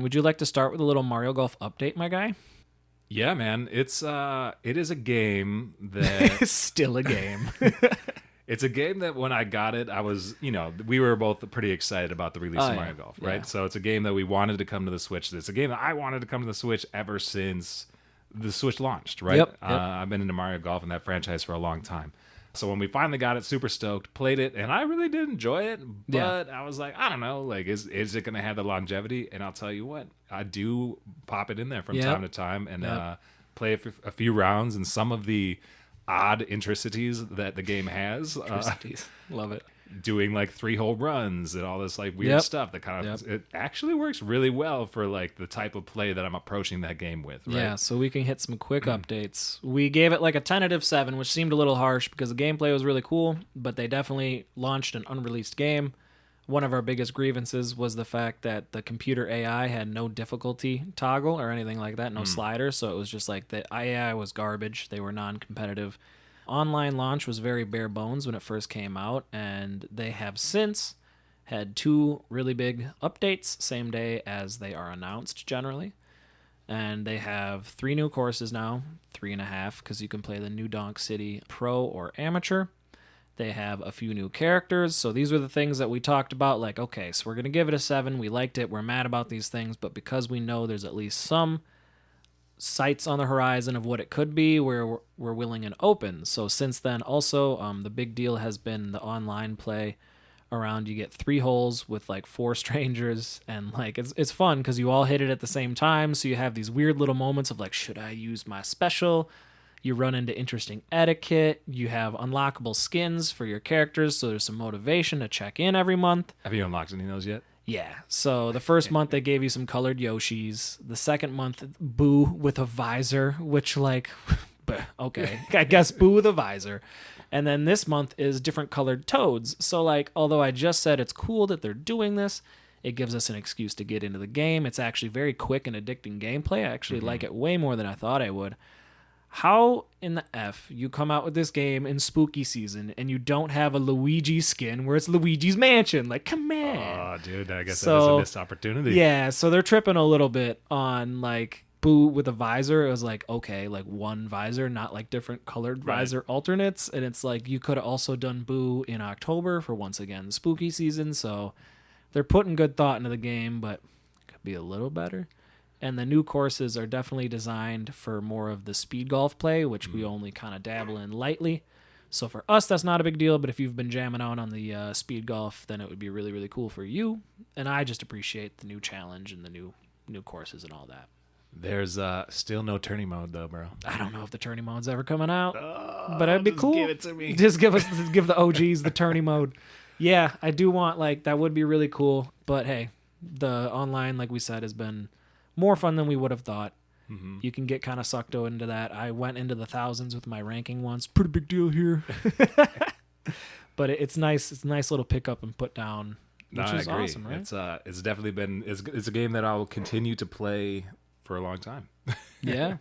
Would you like to start with a little Mario Golf update, my guy? Yeah, man. It is a game that It's still a game. it's a game that when I got it, I was, we were both pretty excited about the release of Mario Golf, right? Yeah. So it's a game that we wanted to come to the Switch. It's a game that I wanted to come to the Switch ever since the Switch launched, right? Yep. I've been into Mario Golf and that franchise for a long time. So when we finally got it, super stoked, played it, and I really did enjoy it. But I was like, I don't know, like, is it going to have the longevity? And I'll tell you what, I do pop it in there from time to time and play a few rounds. And some of the odd intricacies that the game has, Love it. doing like 3 hole runs and all this like weird stuff that kind of it actually works really well for like the type of play that I'm approaching that game with, right? Yeah, so we can hit some quick updates. We gave it like a tentative 7, which seemed a little harsh because the gameplay was really cool, but they definitely launched an unreleased game. One of our biggest grievances was the fact that the computer AI had no difficulty toggle or anything like that, no sliders, so it was just like the AI was garbage. They were non-competitive. Online launch was very bare bones when it first came out, and they have since had 2 really big updates same day as they are announced generally. And they have 3 new courses now, 3.5, because you can play the New Donk City Pro or Amateur. They have a few new characters, so these were the things that we talked about, like, okay, so we're going to give it a 7, we liked it, we're mad about these things, but because we know there's at least some sights on the horizon of what it could be, we're willing and open. So since then, also, the big deal has been the online play around. You get 3 holes with like 4 strangers, and like it's fun because you all hit it at the same time. So you have these weird little moments of like, should I use my special? You run into interesting etiquette. You have unlockable skins for your characters, so there's some motivation to check in every month. Have you unlocked any of those yet? Yeah, so the first month they gave you some colored Yoshis. The second month, Boo with a visor, which like, okay, I guess Boo with a visor. And then this month is different colored Toads. So like, although I just said it's cool that they're doing this, it gives us an excuse to get into the game. It's actually very quick and addicting gameplay. I actually like it way more than I thought I would. How in the F you come out with this game in spooky season and you don't have a Luigi skin where it's Luigi's Mansion? Like, come on. Oh, dude, I guess that is a missed opportunity. Yeah, so they're tripping a little bit on, like, Boo with a visor. It was like, okay, like one visor, not like different colored visor alternates. And it's like, you could have also done Boo in October for, once again, spooky season. So they're putting good thought into the game, but it could be a little better. And the new courses are definitely designed for more of the speed golf play, which we only kind of dabble in lightly. So for us, that's not a big deal, but if you've been jamming out on the speed golf, then it would be really, really cool for you. And I just appreciate the new challenge and the new courses and all that. There's still no tourney mode, though, bro. I don't know if the tourney mode's ever coming out, but it'd be cool. Give it to me. Just give the OGs the tourney mode. Yeah, I do want, like, that would be really cool. But hey, the online, like we said, has been more fun than we would have thought. Mm-hmm. You can get kind of sucked into that. I went into the thousands with my ranking once. Pretty big deal here. But it's nice. It's a nice little pick up and put down, which is awesome, right? It's definitely been it's a game that I will continue to play for a long time. Yeah.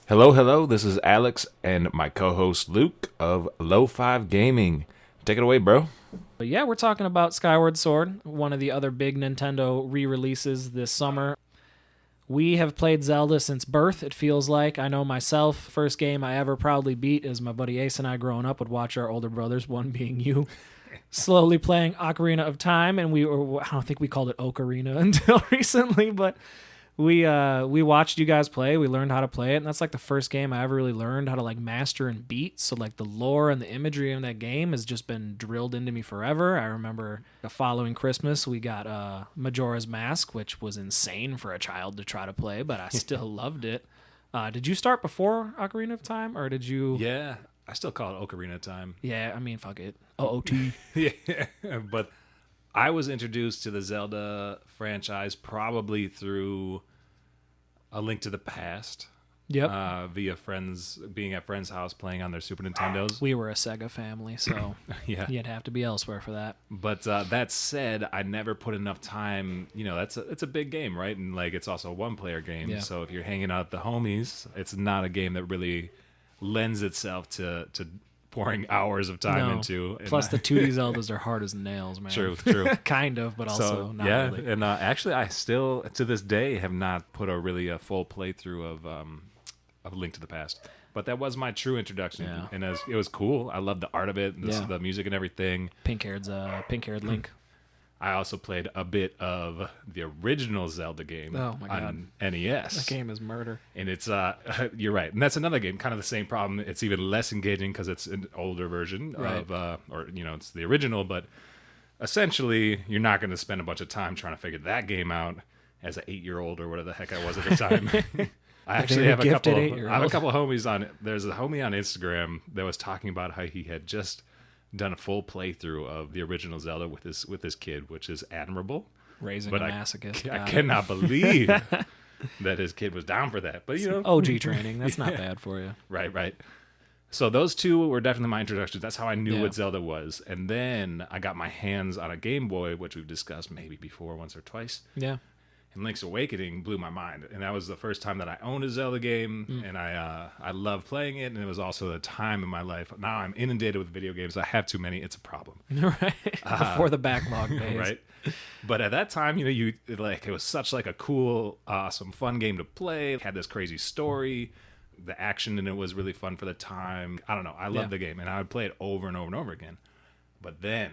Hello, this is Alex and my co-host Luke of Low 5 Gaming. Take it away, bro. But yeah, we're talking about Skyward Sword, one of the other big Nintendo re-releases this summer. We have played Zelda since birth, it feels like. I know myself, first game I ever proudly beat is my buddy Ace and I growing up would watch our older brothers, one being you, slowly playing Ocarina of Time, and I don't think we called it Ocarina until recently, but we watched you guys play. We learned how to play it, and that's like the first game I ever really learned how to like master and beat. So like the lore and the imagery in that game has just been drilled into me forever. I remember the following Christmas we got Majora's Mask, which was insane for a child to try to play, but I still loved it. Did you start before Ocarina of Time, or did you? Yeah, I still call it Ocarina of Time. Yeah, I mean, fuck it. OOT. Yeah, but I was introduced to the Zelda franchise probably through A Link to the Past. Yep. Via friends, being at friends' house playing on their Super Nintendos. We were a Sega family, so Yeah. you'd have to be elsewhere for that. But that said, I never put enough time. It's a big game, right? And like it's also a one-player game. Yeah. So if you're hanging out with the homies, it's not a game that really lends itself to pouring hours of time into. Plus, the 2D Zeldas are hard as nails, man. True. Kind of, but also not really. And actually, I still to this day have not put a full playthrough of Link to the Past. But that was my true introduction, and it was cool. I loved the art of it, and the music and everything. Pink-haired Link. I also played a bit of the original Zelda game on NES. That game is murder. And it's, you're right. And that's another game, kind of the same problem. It's even less engaging because it's an older version of, it's the original, but essentially you're not going to spend a bunch of time trying to figure that game out as an 8-year-old or whatever the heck I was at the time. I actually have a couple of homies on it. There's a homie on Instagram that was talking about how he had just done a full playthrough of the original Zelda with his kid, which is admirable. Raising a masochist. I cannot believe that his kid was down for that. But OG training, that's not bad for you. Right. So those two were definitely my introductions. That's how I knew what Zelda was. And then I got my hands on a Game Boy, which we've discussed maybe before once or twice. Yeah. And Link's Awakening blew my mind, and that was the first time that I owned a Zelda game, and I loved playing it, and it was also a time in my life. Now I'm inundated with video games. I have too many. It's a problem. Right. Before the backlog days. Right. But at that time, it was such like a cool, awesome, fun game to play. It had this crazy story. The action in it was really fun for the time. I don't know. I loved the game, and I would play it over and over and over again. But then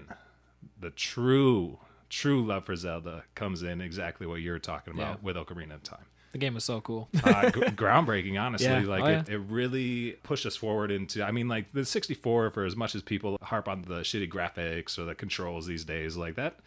the true love for Zelda comes in exactly what you're talking about with Ocarina of Time. The game was so cool. Groundbreaking, honestly. Yeah. It really pushed us forward into, the 64, for as much as people harp on the shitty graphics or the controls these days, like that,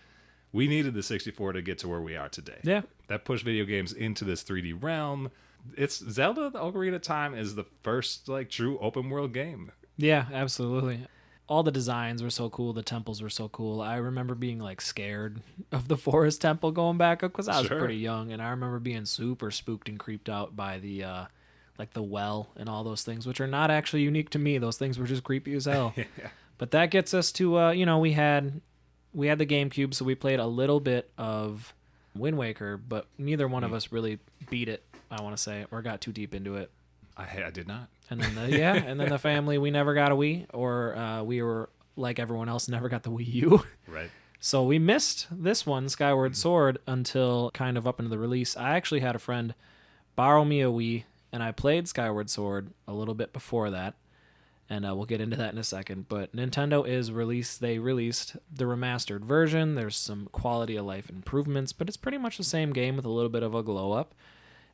we needed the 64 to get to where we are today. Yeah. That pushed video games into this 3D realm. It's Zelda, the Ocarina of Time is the first true open world game. Yeah, absolutely. All the designs were so cool. The temples were so cool. I remember being scared of the forest temple going back up because I was pretty young, and I remember being super spooked and creeped out by the the well and all those things, which are not actually unique to me. Those things were just creepy as hell. Yeah. But that gets us to we had the GameCube, so we played a little bit of Wind Waker, but neither one of us really beat it, I want to say, or got too deep into it. I did not. And then the family, we never got a Wii, or we were like everyone else, never got the Wii U. Right. So we missed this one, Skyward Sword, until kind of up into the release. I actually had a friend borrow me a Wii, and I played Skyward Sword a little bit before that, and we'll get into that in a second. But Nintendo they released the remastered version. There's some quality of life improvements, but it's pretty much the same game with a little bit of a glow up.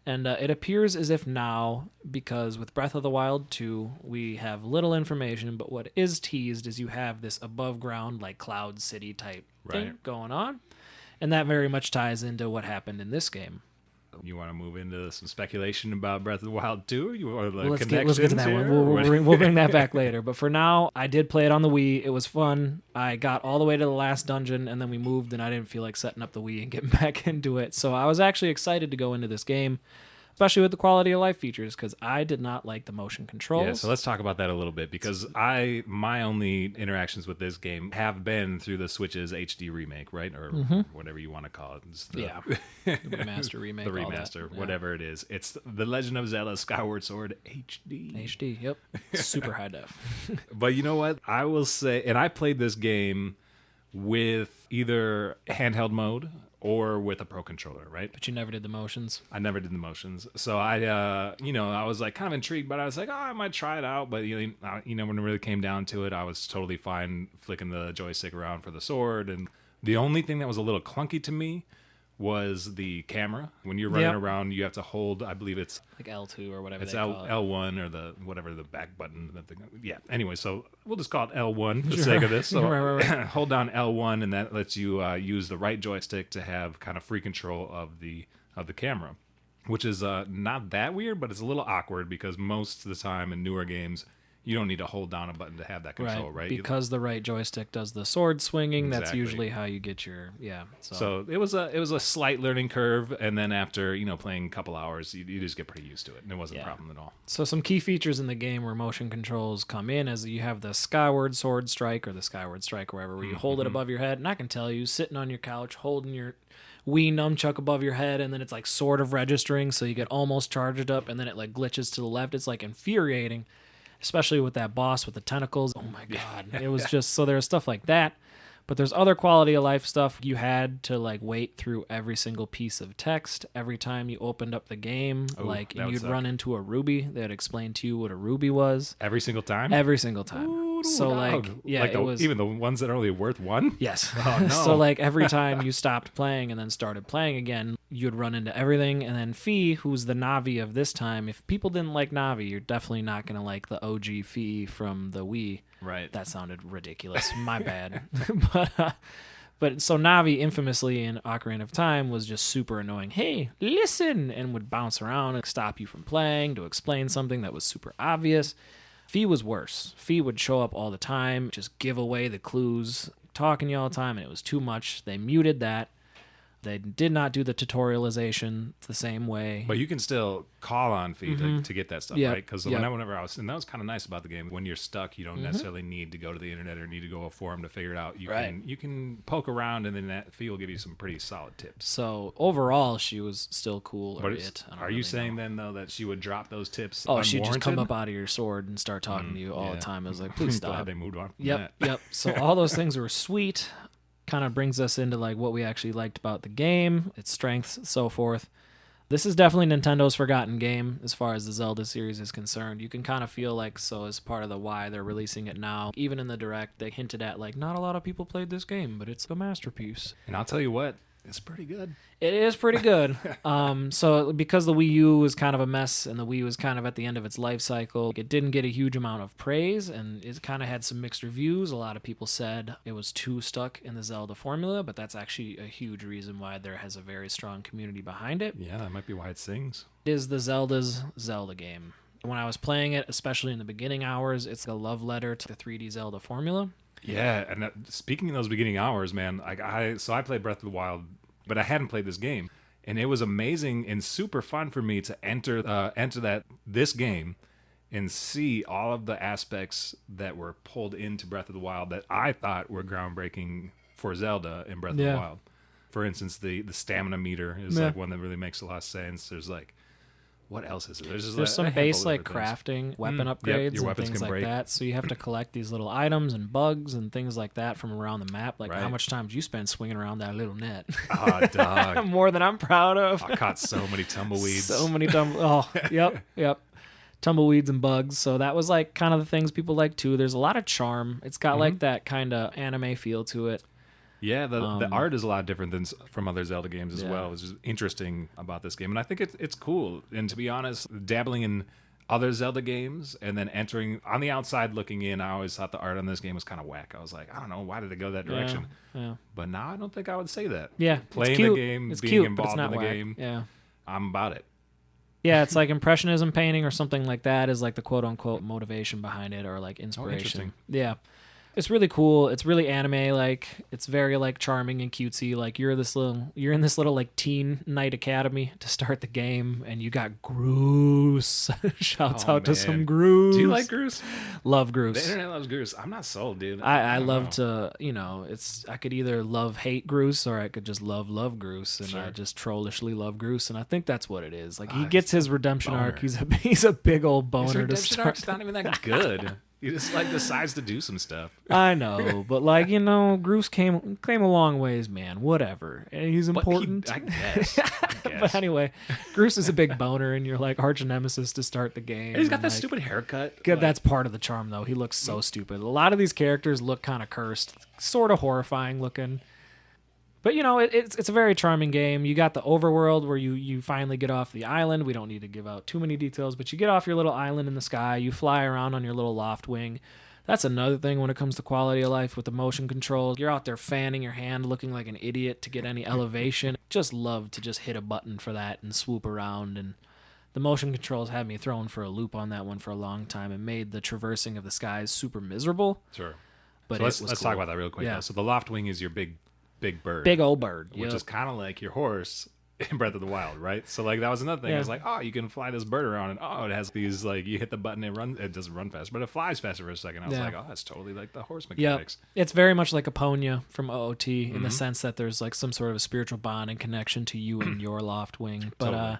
And it appears as if now, because with Breath of the Wild 2, we have little information, but what is teased is you have this above ground, Cloud City type thing going on. And that very much ties into what happened in this game. You want to move into some speculation about Breath of the Wild 2? You want let's get to that one. We'll bring that back later. But for now, I did play it on the Wii. It was fun. I got all the way to the last dungeon, and then we moved, and I didn't feel like setting up the Wii and getting back into it. So I was actually excited to go into this game, especially with the quality of life features, because I did not like the motion controls. Yeah, so let's talk about that a little bit, because my only interactions with this game have been through the Switch's HD remake, right? Or whatever you want to call it. The remaster remake. The remaster, whatever it is. It's The Legend of Zelda Skyward Sword HD. HD, yep. Super high def. But you know what? I will say, and I played this game with either handheld mode or with a Pro Controller, right? But you never did the motions. I never did the motions. So I was kind of intrigued, but I was like, I might try it out. But, when it really came down to it, I was totally fine flicking the joystick around for the sword. And the only thing that was a little clunky to me was the camera. When you're running around, you have to hold, I believe it's L2 or whatever it's they call it. L1 or the back button. Yeah. Anyway, so we'll just call it L1 for the sake of this. So right. Hold down L1, and that lets you use the right joystick to have kind of free control of the camera, which is not that weird, but it's a little awkward because most of the time in newer games, you don't need to hold down a button to have that control, right? Because the right joystick does the sword swinging. Exactly. That's usually how you get your So it was a slight learning curve, and then after playing a couple hours, you just get pretty used to it, and it wasn't a problem at all. So some key features in the game where motion controls come in is you have the Skyward Sword Strike or the Skyward Strike, wherever, where you hold it above your head, and I can tell you, sitting on your couch holding your Wii nunchuck above your head, and then it's like sort of registering, so you get almost charged up, and then it like glitches to the left. It's like infuriating, especially with that boss with the tentacles. Oh my god, it was just so there's stuff like that. But there's other quality of life stuff. You had to like wait through every single piece of text every time you opened up the game. And you'd run into a ruby that explained to you what a ruby was. Every single time? Every single time. Ooh, so dog. it was even the ones that are only worth one? Yes. Oh no. So like every time you stopped playing and then started playing again, you'd run into everything. And then Fee, who's the Navi of this time, if people didn't like Navi, you're definitely not going to like the OG Fee from the Wii. Right. That sounded ridiculous. My bad. But so Navi, infamously in Ocarina of Time, was just super annoying. Hey, listen! And would bounce around and stop you from playing to explain something that was super obvious. Fee was worse. Fee would show up all the time, just give away the clues, talking to you all the time, and it was too much. They muted that. They did not do the tutorialization the same way. But you can still call on Fee to get that stuff, right? Because whenever I was, and that was kind of nice about the game. When you're stuck, you don't necessarily need to go to the internet or need to go to a forum to figure it out. You can poke around, and then that Fee will give you some pretty solid tips. So overall, she was still cool. Are you saying then though that she would drop those tips? Oh, she'd just come up out of your sword and start talking to you all the time. I was like, please stop. Glad they moved on from Yep. that. So all those things were sweet. Kind of brings us into like what we actually liked about the game, its strengths, so forth. This is definitely Nintendo's forgotten game as far as the Zelda series is concerned. You can kind of feel like so as part of the why they're releasing it now. Even in the Direct, they hinted at like not a lot of people played this game, but it's a masterpiece. And I'll tell you what, it's pretty good. It is pretty good. So because the Wii U was kind of a mess and the Wii was kind of at the end of its life cycle, it didn't get a huge amount of praise and it kind of had some mixed reviews. A lot of people said it was too stuck in the Zelda formula, but that's actually a huge reason why there has a very strong community behind it. Yeah, that might be why it sings. It is the Zelda's Zelda game. When I was playing it, especially in the beginning hours, it's a love letter to the 3D Zelda formula. Yeah, and speaking of those beginning hours, man, I played Breath of the Wild, but I hadn't played this game, and it was amazing and super fun for me to enter this game and see all of the aspects that were pulled into Breath of the Wild that I thought were groundbreaking for Zelda in Breath of the Wild. For instance, the stamina meter is like one that really makes a lot of sense. There's like, what else is it? There's some base like crafting, weapon upgrades, and things like that. So you have to collect these little items and bugs and things like that from around the map. Like how much time do you spend swinging around that little net? Oh, dog. More than I'm proud of. I caught so many tumbleweeds. Yep. Tumbleweeds and bugs. So that was like kind of the things people like too. There's a lot of charm. It's got like that kind of anime feel to it. Yeah, the art is a lot different than from other Zelda games as well, which is interesting about this game. And I think it's cool. And to be honest, dabbling in other Zelda games and then entering on the outside looking in, I always thought the art on this game was kind of whack. I was like, I don't know, why did it go that direction? Yeah. But now I don't think I would say that. Yeah, playing the game, it's being cute, involved in the whack. game, yeah, I'm about it. Yeah, it's like impressionism painting or something like that is like the quote unquote motivation behind it or like inspiration. Yeah. It's really cool. It's really anime like. It's very like charming and cutesy. Like you're in this little like teen night academy to start the game and you got Groose. Shouts out to some Groose. Do you like Groose? Love Groose. The internet loves Groose. I'm not sold, dude. I love to, I could either hate Groose or I could just love Groose and I just trollishly love Groose and I think that's what it is. Like he gets his redemption arc. He's a big old boner his to redemption start. arc's not even that good. He just like decides to do some stuff. I know, but like Groose came a long ways, man. Whatever, and he's important. I guess. But anyway, Groose is a big boner, and you're like arch nemesis to start the game. And he's got that stupid haircut. That's part of the charm, though. He looks so stupid. A lot of these characters look kind of cursed, sort of horrifying looking. But, it's a very charming game. You got the overworld where you finally get off the island. We don't need to give out too many details, but you get off your little island in the sky. You fly around on your little loft wing. That's another thing when it comes to quality of life with the motion controls. You're out there fanning your hand, looking like an idiot to get any elevation. Just love to just hit a button for that and swoop around. And the motion controls had me thrown for a loop on that one for a long time and made the traversing of the skies super miserable. Sure. But so let's cool. talk about that real quick. Yeah. Though. So the Loftwing is your big bird. Big old bird. Which is kind of like your horse in Breath of the Wild, right? So like that was another thing. Yeah. I was like, oh, you can fly this bird around, and oh, it has these like you hit the button, it doesn't run fast, but it flies faster for a second. I was like, oh, that's totally like the horse mechanics. Yeah, it's very much like Aponia from OOT in the sense that there's like some sort of a spiritual bond and connection to you and your Loftwing. But Totally.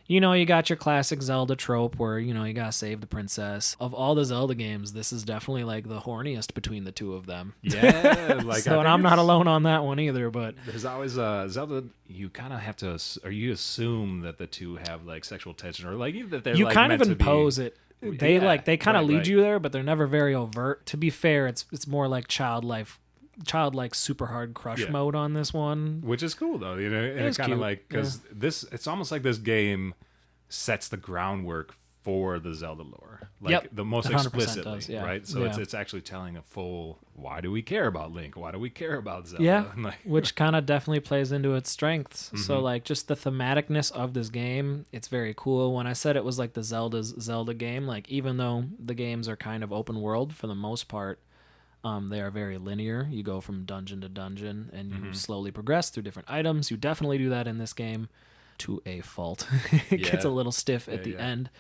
you know, you got your classic Zelda trope where, you know, you gotta save the princess. Of all the Zelda games, this is definitely like the horniest between the two of them. Yeah, like So, and I'm not alone on that one either, but there's always Zelda. You kind of have to, or you assume that the two have like sexual tension, or like even that they're you like, kind of meant to be- impose it. They Yeah, they kind of right, lead right. you there, but they're never very overt. To be fair, it's more like childlike super hard crush Yeah. mode on this one. which is cool though. You know, and is it's kind of cute, like because it's almost like this game sets the groundwork for the Zelda lore, like Yep, the most 100% explicitly, does, yeah. right? So Yeah. it's actually telling a full. Why do we care about Link? Why do we care about Zelda? Yeah, Like, which kind of definitely plays into its strengths. Mm-hmm. So like just the thematicness of this game, it's very cool. When I said it was like the Zelda's Zelda game, like even though the games are kind of open world for the most part, they are very linear. You go from dungeon to dungeon and Mm-hmm. you slowly progress through different items. You definitely do that in this game to a fault. It gets a Yeah. little stiff at the Yeah. end.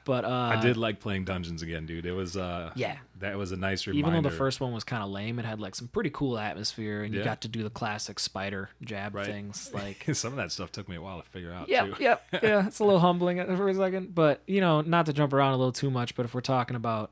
But I did like playing dungeons again, dude. It was Yeah. that was a nice reminder. Even though the first one was kind of lame, it had like some pretty cool atmosphere, and you Yeah. got to do the classic spider jab Right. things. Like, some of that stuff took me a while to figure out. yep, too. yeah, it's a little humbling for a second. But you know, not to jump around a little too much, but if we're talking about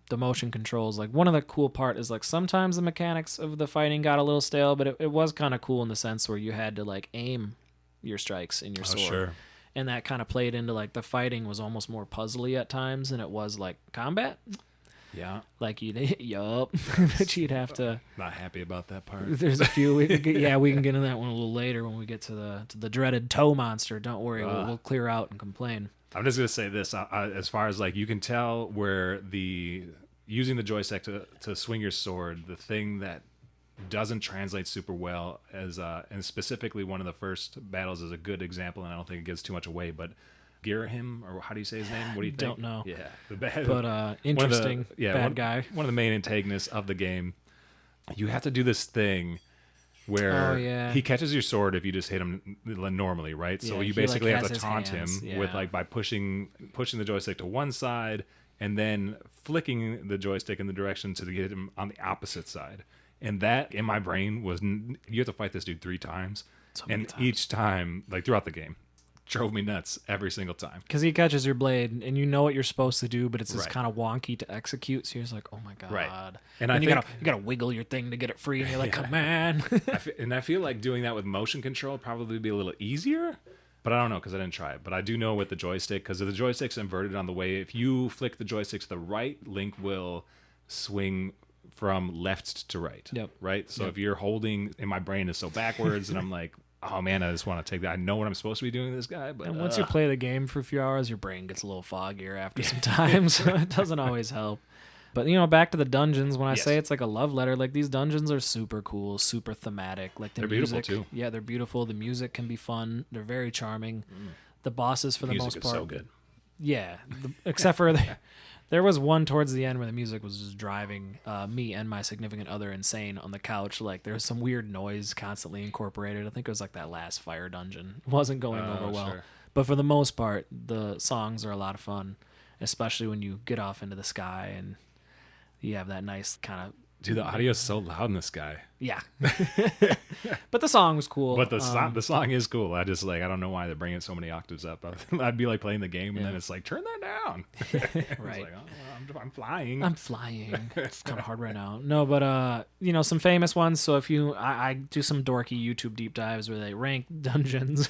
the motion controls, like one of the cool part is like sometimes the mechanics of the fighting got a little stale, but it was kind of cool in the sense where you had to like aim your strikes in your Oh, sword. sure. And that kind of played into like the fighting was almost more puzzly at times than it was like combat. Yeah, Like yup, but you'd have to. not happy about that part. There's a few. We can get into that one a little later when we get to the dreaded toe monster. Don't worry, we'll clear out and complain. I'm just gonna say this: as far as like you can tell, where using the joystick to swing your sword, the thing that doesn't translate super well as and specifically one of the first battles is a good example, and I don't think it gives too much away, but Girahim, or how do you say his name? What do you think? Don't know. Yeah, the bad, But interesting, bad guy. One of the main antagonists of the game. You have to do this thing where Oh, yeah. he catches your sword if you just hit him normally, right? So Yeah, you he, like, basically have has to his taunt hands, him with yeah. like by pushing the joystick to one side and then flicking the joystick in the direction to get him on the opposite side. And that in my brain was you have to fight this dude 3 times, many and times. each time, like throughout the game, drove me nuts every single time. Because he catches your blade, and you know what you're supposed to do, but it's just Right. kind of wonky to execute. So you're just like, oh my god! Right. And, And I you think- gotta wiggle your thing to get it free, and you're like, come on. I feel like doing that with motion control would probably be a little easier, but I don't know because I didn't try it. But I do know with the joystick, because the joystick's inverted on the way. If you flick the joystick to the right, Link will swing from left to right. Yep. Right? So Yep. if you're holding, and my brain is so backwards, and I'm like, oh man, I just want to take that. I know what I'm supposed to be doing to this guy, but And once you play the game for a few hours, your brain gets a little foggier after some time, so it doesn't always help. But, you know, back to the dungeons, when I Yes. say it's like a love letter, like these dungeons are super cool, super thematic. Like the They're beautiful, music, too. Yeah, they're beautiful. The music can be fun. They're very charming. The bosses, for the music most is part, so good. yeah, except for there was one towards the end where the music was just driving me and my significant other insane on the couch. Like there was some weird noise constantly incorporated. I think it was like that last fire dungeon. It wasn't going over well. Sure. But for the most part, the songs are a lot of fun, especially when you get off into the sky and you have that nice kind of Dude, the audio is so loud in this guy. yeah. But the song was cool. But the song is cool. I just like I don't know why they're bringing so many octaves up. I'd be like playing the game and then it's like turn that down. It's Right. like, oh, I'm flying. I'm flying. It's kind of hard right now. No, but you know, some famous ones. So if I do some dorky YouTube deep dives where they rank dungeons.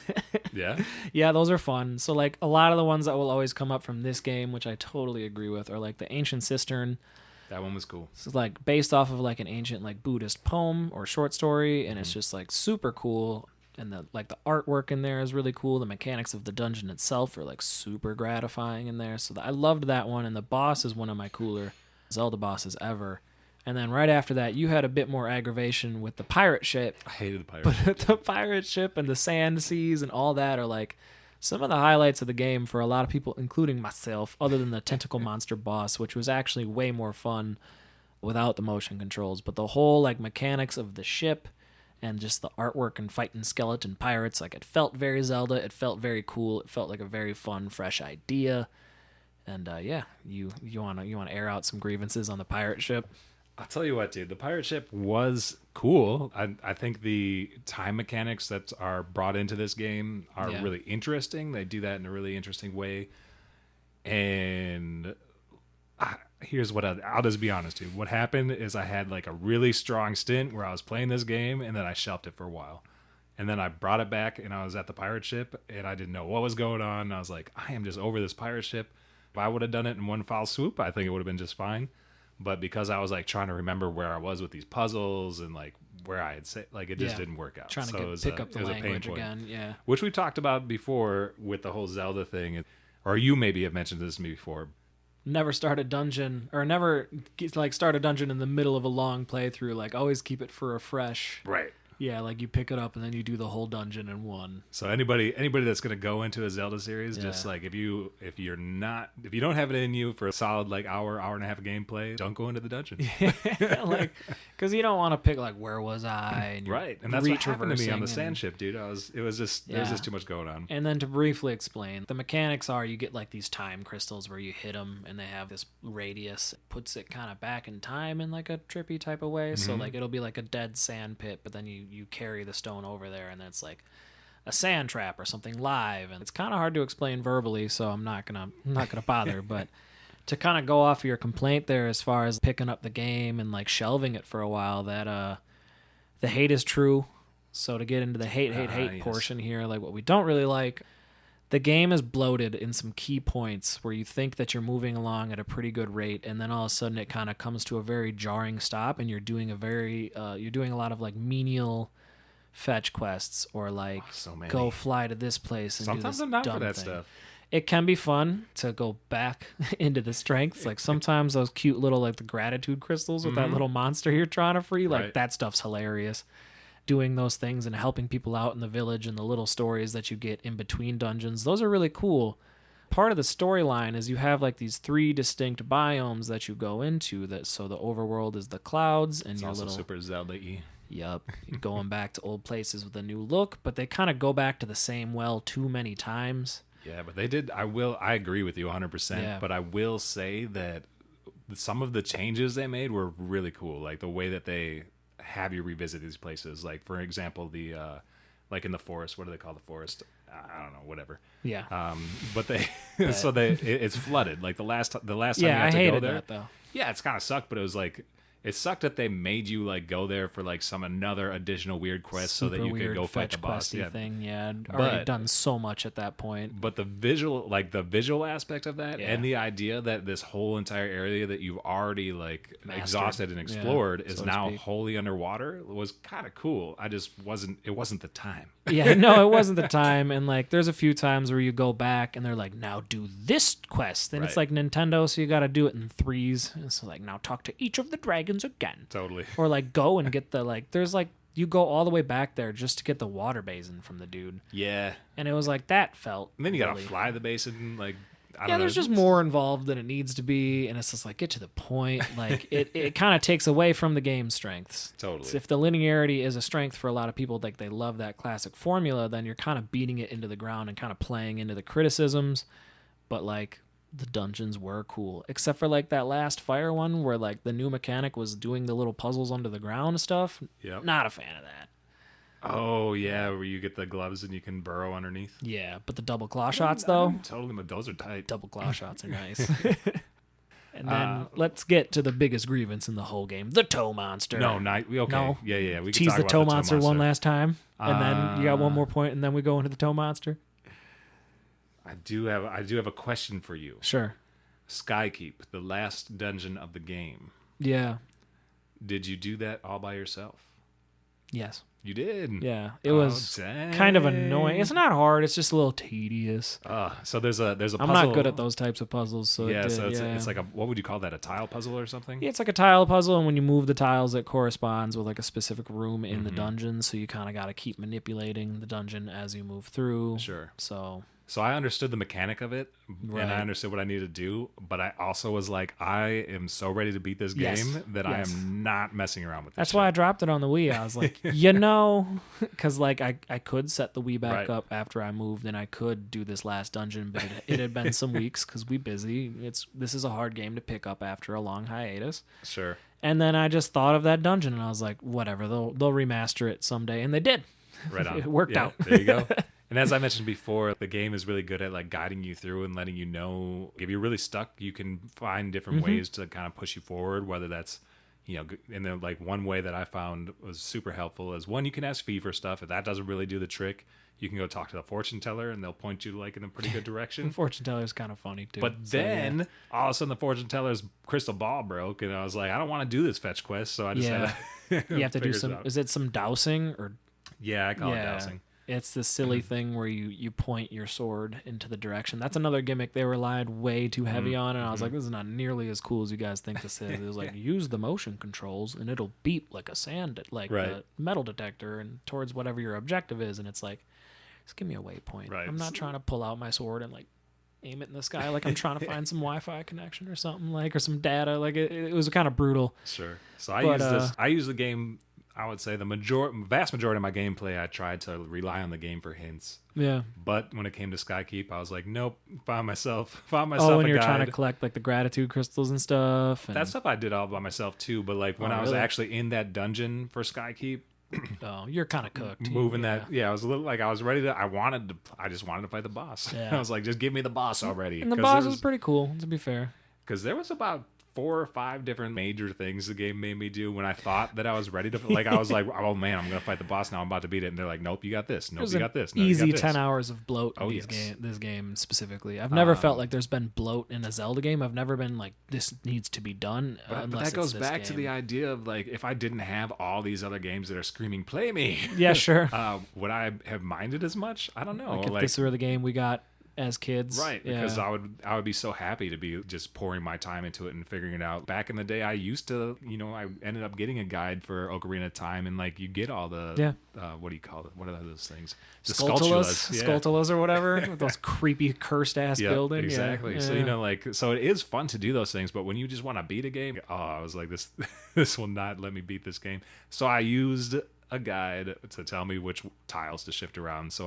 Yeah. Yeah, those are fun. So like a lot of the ones that will always come up from this game, which I totally agree with, are like the Ancient Cistern. That one was cool. It's like based off of like an ancient like Buddhist poem or short story, and it's just like super cool. And the artwork in there is really cool. The mechanics of the dungeon itself are like super gratifying in there. So I loved that one, and the boss is one of my cooler Zelda bosses ever. And then right after that, you had a bit more aggravation with the pirate ship. I hated the pirate. But the pirate ship and the sand seas and all that are like Some of the highlights of the game for a lot of people, including myself, other than the tentacle monster boss, which was actually way more fun without the motion controls, but the whole like mechanics of the ship and just the artwork and fighting skeleton pirates, like it felt very Zelda. It felt very cool. It felt like a very fun, fresh idea. And yeah, you wanna air out some grievances on the pirate ship? I'll tell you what, dude. The pirate ship was cool. I think the time mechanics that are brought into this game are really interesting. They do that in a really interesting way. And here's what I'll just be honest, dude. What happened is I had like a really strong stint where I was playing this game, and then I shelved it for a while. And then I brought it back, and I was at the pirate ship, and I didn't know what was going on. And I was like, I am just over this pirate ship. If I would have done it in one foul swoop, I think it would have been just fine. But because I was like trying to remember where I was with these puzzles and like where I had said, like it just didn't work out. Trying to pick up the language again, which we talked about before with the whole Zelda thing, or you maybe have mentioned this to me before. Never start a dungeon, or never like start a dungeon in the middle of a long playthrough. Like always keep it for a fresh. Right. Yeah, like you pick it up and then you do the whole dungeon in one. So anybody that's gonna go into a Zelda series, just like if you don't have it in you for a solid like hour and a half of gameplay, don't go into the dungeon. Like, because you don't want to pick like where was I, and right, and that's what happened to me on the sand ship, dude. There was just too much going on. And then to briefly explain, the mechanics are you get like these time crystals where you hit them and they have this radius, it puts it kind of back in time in like a trippy type of way. So like it'll be like a dead sand pit, but then you carry the stone over there and then it's like a sand trap or something live, and it's kind of hard to explain verbally, so I'm not gonna bother. But to kind of go off of your complaint there as far as picking up the game and like shelving it for a while, that the hate is true. So to get into the hate portion here, like what we don't really like, the game is bloated in some key points where you think that you're moving along at a pretty good rate, and then all of a sudden it kind of comes to a very jarring stop, and you're doing a lot of like menial fetch quests, or like go fly to this place and sometimes do this I'm not dumb for that thing. stuff. It can be fun to go back into the strengths. Like sometimes those cute little like the gratitude crystals with that little monster you're trying to free, like that stuff's hilarious. Doing those things and helping people out in the village and the little stories that you get in between dungeons, those are really cool. Part of the storyline is you have like these 3 distinct biomes that you go into. So the overworld is the clouds, and it's your also little super Zelda-y. Yep, going back to old places with a new look, but they kind of go back to the same well too many times. Yeah, but they did. I agree with you 100%. Yeah. But I will say that some of the changes they made were really cool. Like the way that they have you revisit these places. Like for example, the like in the forest. What do they call the forest? I don't know. Whatever. Yeah. But it's flooded. Like the last time you had I to hated go there. That though. Yeah, it's kind of sucked, but it was like. It sucked that they made you like go there for like some another additional weird quest so that you could go fight the boss. Thing, I'd already done so much at that point. But the visual aspect of that, and the idea that this whole entire area that you've already like exhausted and explored is now wholly underwater was kind of cool. It wasn't the time. Yeah, no, it wasn't the time. And like, there's a few times where you go back and they're like, now do this quest, and it's like Nintendo, so you got to do it in 3s. And so like, now talk to each of the dragons again. Totally. Or like go and get the like there's like you go all the way back there just to get the water basin from the dude. Yeah. And it was like that felt and then you gotta fly the basin, like I don't know. There's just more involved than it needs to be, and it's just like get to the point. Like it kind of takes away from the game's strengths. Totally. If the linearity is a strength for a lot of people, like they love that classic formula, then you're kind of beating it into the ground and kind of playing into the criticisms. But like the dungeons were cool, except for like that last fire one where like the new mechanic was doing the little puzzles under the ground and stuff. Yep. Not a fan of that. Oh yeah, where you get the gloves and you can burrow underneath. Yeah, but the double claw shots though, totally, but those are tight. Double claw shots are nice. And then let's get to the biggest grievance in the whole game: the toe monster. No, okay. No. Yeah. We can tease talk the about toe monster one last time, and then you got one more point, and then we go into the toe monster. I do have a question for you. Sure. Skykeep, the last dungeon of the game. Yeah. Did you do that all by yourself? Yes. You did? Yeah. It was kind of annoying. It's not hard. It's just a little tedious. So there's a puzzle. I'm not good at those types of puzzles. So it's like what would you call that? A tile puzzle or something? Yeah, it's like a tile puzzle, and when you move the tiles, it corresponds with like a specific room in the dungeon. So you kind of got to keep manipulating the dungeon as you move through. Sure. So So I understood the mechanic of it, Right. and I understood what I needed to do, but I also was like, I am so ready to beat this Yes. game that I am not messing around with this That's shit. why I dropped it on the Wii. I was like, because like I could set the Wii back up after I moved, and I could do this last dungeon, but it had been some weeks because we busy. This is a hard game to pick up after a long hiatus. Sure. And then I just thought of that dungeon, and I was like, whatever, they'll remaster it someday, and they did. Right on. It worked out. There you go. And as I mentioned before, the game is really good at like guiding you through and letting you know if you're really stuck, you can find different ways to kind of push you forward, whether that's, and then like one way that I found was super helpful is one, you can ask Fee for stuff. If that doesn't really do the trick, you can go talk to the fortune teller and they'll point you like in a pretty good direction. The fortune teller is kind of funny too. But then all of a sudden the fortune teller's crystal ball broke and I was like, I don't want to do this fetch quest. So I just had to you have to do is it some dowsing or? Yeah, I call it dowsing. It's this silly thing where you point your sword into the direction. That's another gimmick they relied way too heavy on, and I was like, this is not nearly as cool as you guys think this is. It was like, use the motion controls, and it'll beep like a metal detector and towards whatever your objective is, and it's like, just give me a waypoint. Right. I'm not trying to pull out my sword and like aim it in the sky like I'm trying to find some Wi-Fi connection or something, like, or some data. Like it was kind of brutal. Sure. So I use the game. I would say the vast majority of my gameplay, I tried to rely on the game for hints. Yeah. But when it came to Skykeep, I was like, nope, found myself Oh, when you're trying to collect like the gratitude crystals and stuff. And... That stuff I did all by myself too. But like when I was actually in that dungeon for Skykeep, you're kind of cooked. Moving I was a little like I was ready to. I just wanted to fight the boss. Yeah. I was like, just give me the boss already. And the boss was pretty cool, to be fair. Because there was about 4 or 5 different major things the game made me do when I thought that I was ready to, like, I was like, oh man, I'm gonna fight the boss now, I'm about to beat it, and they're like, nope, you got this, nope, you got this, no, easy you got this. 10 hours of bloat in this game specifically. I've never felt like there's been bloat in a Zelda game. I've never been like, this needs to be done. But that goes back to the idea of like, if I didn't have all these other games that are screaming play me, yeah, sure, would I have minded as much? I don't know. Like if this were the game we got as kids, right? Because I would be so happy to be just pouring my time into it and figuring it out. Back in the day, I used to, I ended up getting a guide for Ocarina of Time, and like you get all the what do you call it? What are those things? The Skulltulas or whatever. With those creepy cursed ass buildings. Exactly. Yeah. So it is fun to do those things, but when you just want to beat a game, I was like, this will not let me beat this game. So I used a guide to tell me which tiles to shift around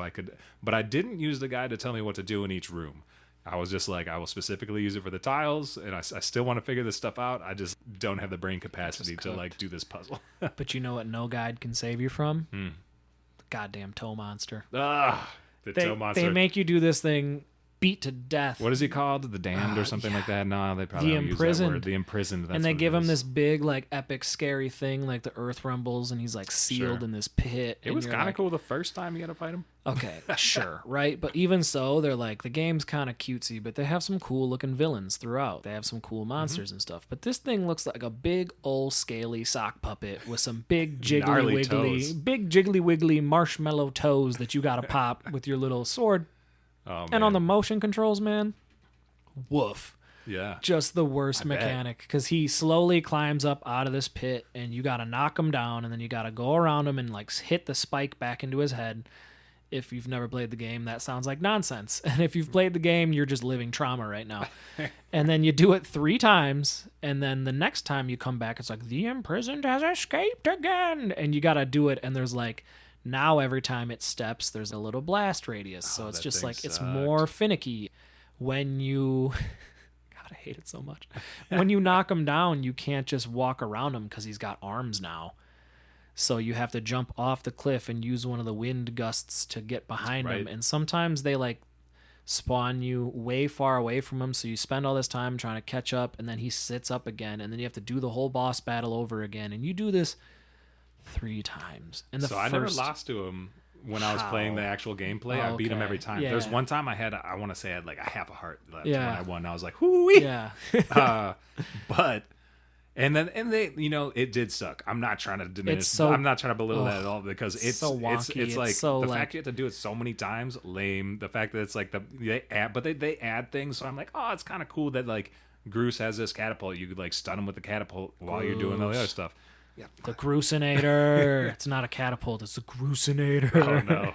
but I didn't use the guide to tell me what to do in each room. I was just like, I will specifically use it for the tiles, and I still want to figure this stuff out. I just don't have the brain capacity to like do this puzzle. But you know what no guide can save you from? The goddamn toe monster. Toe monster. They make you do this thing beat to death. What is he called? The Damned or something like that? No, they probably don't use that word. The Imprisoned. That's and they what give him this big, like, epic, scary thing, like the earth rumbles, and he's, like, sealed in this pit. It was kind of cool the first time you got to fight him. Okay, sure, right? But even so, they're like, the game's kind of cutesy, but they have some cool-looking villains throughout. They have some cool monsters and stuff. But this thing looks like a big, old, scaly sock puppet with some big, jiggly wiggly marshmallow toes that you got to pop with your little sword. Oh, and on the motion controls, man, woof. Yeah. Just the worst mechanic, because he slowly climbs up out of this pit, and you got to knock him down, and then you got to go around him and like hit the spike back into his head. If you've never played the game, that sounds like nonsense. And if you've played the game, you're just living trauma right now. And then you do it 3 times, and then the next time you come back, it's like, the imprisoned has escaped again. And you got to do it, and there's like, now every time it steps, there's a little blast radius. So it's just like, it's more finicky. When you... God, I hate it so much. When you knock him down, you can't just walk around him because he's got arms now. So you have to jump off the cliff and use one of the wind gusts to get behind him. And sometimes they like spawn you way far away from him. So you spend all this time trying to catch up, and then he sits up again. And then you have to do the whole boss battle over again. And you do this 3 times. And I never lost to him when I was playing the actual gameplay. I beat him every time. There's one time I want to say I had like a half a heart left when I won. I was like, hoo-wee! Yeah. But they, it did suck. I'm not trying to diminish. I'm not trying to belittle that at all, because it's so wonky. It's like so, the fact you have to do it so many times, lame. The fact that it's like they add things. So I'm like, oh, it's kind of cool that like Groose has this catapult. You could like stun him with the catapult while you're doing all the other stuff. Yeah. The Groosinator. It's not a catapult. It's a Groosinator. Oh no.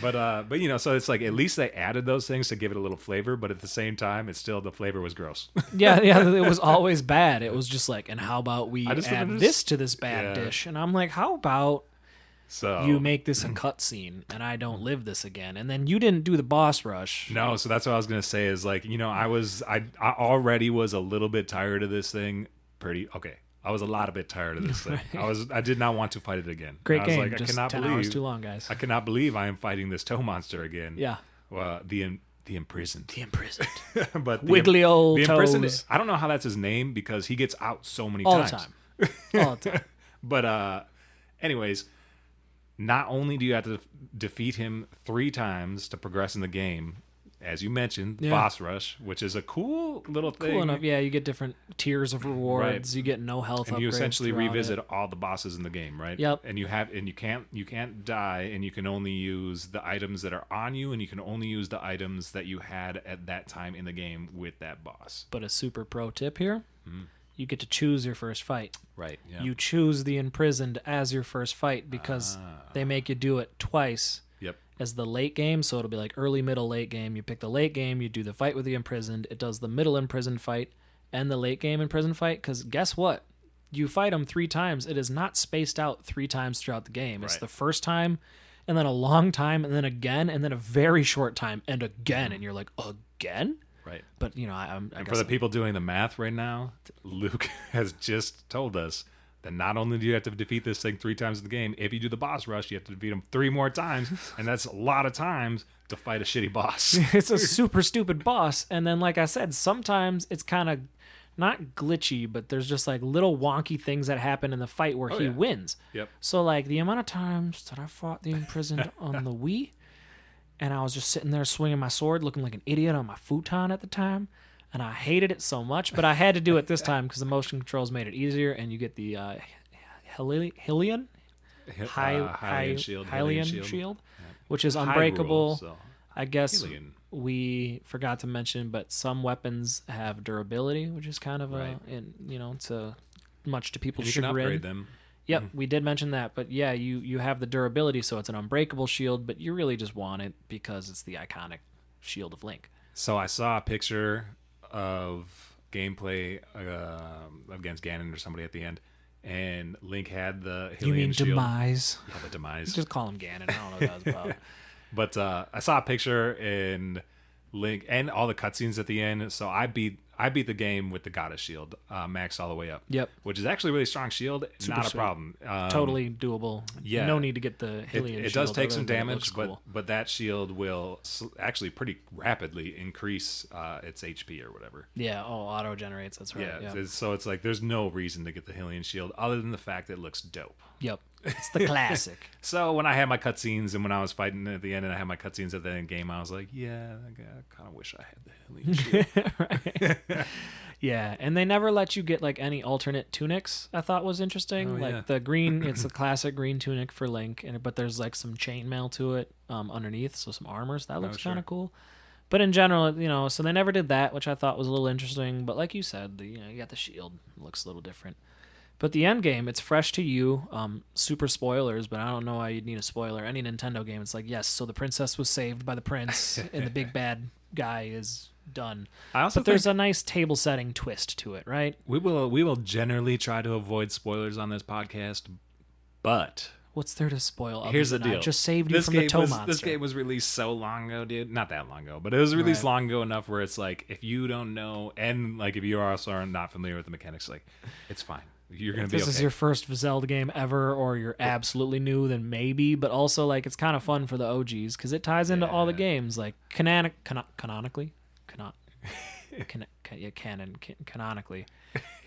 But you know, so it's like at least they added those things to give it a little flavor, but at the same time, it's still the flavor was gross. Yeah, it was always bad. It was just like, and how about we add this to this bad dish? And I'm like, how about you make this a cutscene and I don't live this again? And then you didn't do the boss rush. No, so that's what I was gonna say is like, you know, I already was a little bit tired of this thing. I was a lot of bit tired of this thing. I did not want to fight it again. Great I was game. like, Just 10 hours too long, guys. I cannot believe I am fighting this toe monster again. Yeah. The imprisoned. The imprisoned. But Wiggly old imprisoned. toes. I don't know how that's his name because he gets out so many All times. the time. All the time. But anyways, not only do you have to defeat him 3 times to progress in the game, as you mentioned, boss rush, which is a cool little thing. Cool enough. Yeah, you get different tiers of rewards. Right. You get no health and upgrades. You essentially revisit all the bosses in the game, right? Yep. And you can't die, and you can only use the items that are on you, and you can only use the items that you had at that time in the game with that boss. But a super pro tip here. You get to choose your first fight. Right. Yeah. You choose the imprisoned as your first fight because they make you do it twice. Yep. As the late game, so it'll be like early, middle, late game. You pick the late game, you do the fight with the imprisoned. It does the middle imprisoned fight and the late game imprisoned fight. Because guess what? You fight them 3 times. It is not spaced out 3 times throughout the game. It's the first time, and then a long time, and then again, and then a very short time, and again. And you're like, again? Right. But, you know, I and for the people doing the math right now, Luke has just told us that not only do you have to defeat this thing 3 times in the game, if you do the boss rush, you have to defeat him 3 more times, and that's a lot of times to fight a shitty boss. It's a super stupid boss, and then, like I said, sometimes it's kind of not glitchy, but there's just like little wonky things that happen in the fight where he wins. Yep. So, like, the amount of times that I fought the imprisoned on the Wii, and I was just sitting there swinging my sword, looking like an idiot on my futon at the time. And I hated it so much, but I had to do it this time because the motion controls made it easier, and you get the Hylian shield, which is unbreakable. So. I guess Hylian. we forgot to mention, but some weapons have durability, which is kind of it's much to people's chagrin. You can upgrade them. Yep, we did mention that, but yeah, you have the durability, so it's an unbreakable shield, but you really just want it because it's the iconic shield of Link. So I saw a picture of gameplay against Ganon or somebody at the end, and Link had the Hylian You mean shield. Demise? Yeah, the Demise. Just call him Ganon. I don't know what that was about. But I saw a picture and Link and all the cutscenes at the end. So I beat the game with the Goddess Shield, maxed all the way up. Yep. Which is actually a really strong shield. Super not sweet. a problem. Totally doable. Yeah. No need to get the Hylian shield. It does take some damage, cool. but that shield will actually pretty rapidly increase its HP or whatever. Yeah. Oh, auto generates. That's right. Yeah. Yeah. So it's like there's no reason to get the Hylian shield other than the fact that it looks dope. Yep. It's the classic. So when I had my cutscenes and when I was fighting at the end and I had my cutscenes at the end game, I was like, yeah, I kind of wish I had the Hylian shield. Right. Yeah, and they never let you get like any alternate tunics. I thought was interesting. The green, it's the classic green tunic for Link, but there's like some chainmail to it underneath, so some armor. So that looks kind of cool. But in general, so they never did that, which I thought was a little interesting. But like you said, you got the shield. It looks a little different. But the end game, it's fresh to you. Super spoilers, but I don't know why you'd need a spoiler. Any Nintendo game, it's like, yes, so the princess was saved by the prince, and the big bad guy is done. But there's a nice table setting twist to it, right? We will generally try to avoid spoilers on this podcast, but what's there to spoil? Here's the deal. I just saved you from the toe monster. This game was released so long ago, dude. Not that long ago, but it was released long ago enough where it's like, if you don't know, and like if you also are not familiar with the mechanics, like it's fine. You're going to be okay. If this is your first Zelda game ever, or you're absolutely new, then maybe. But also, like, it's kind of fun for the OGs because it ties into all the games. Like, canonically,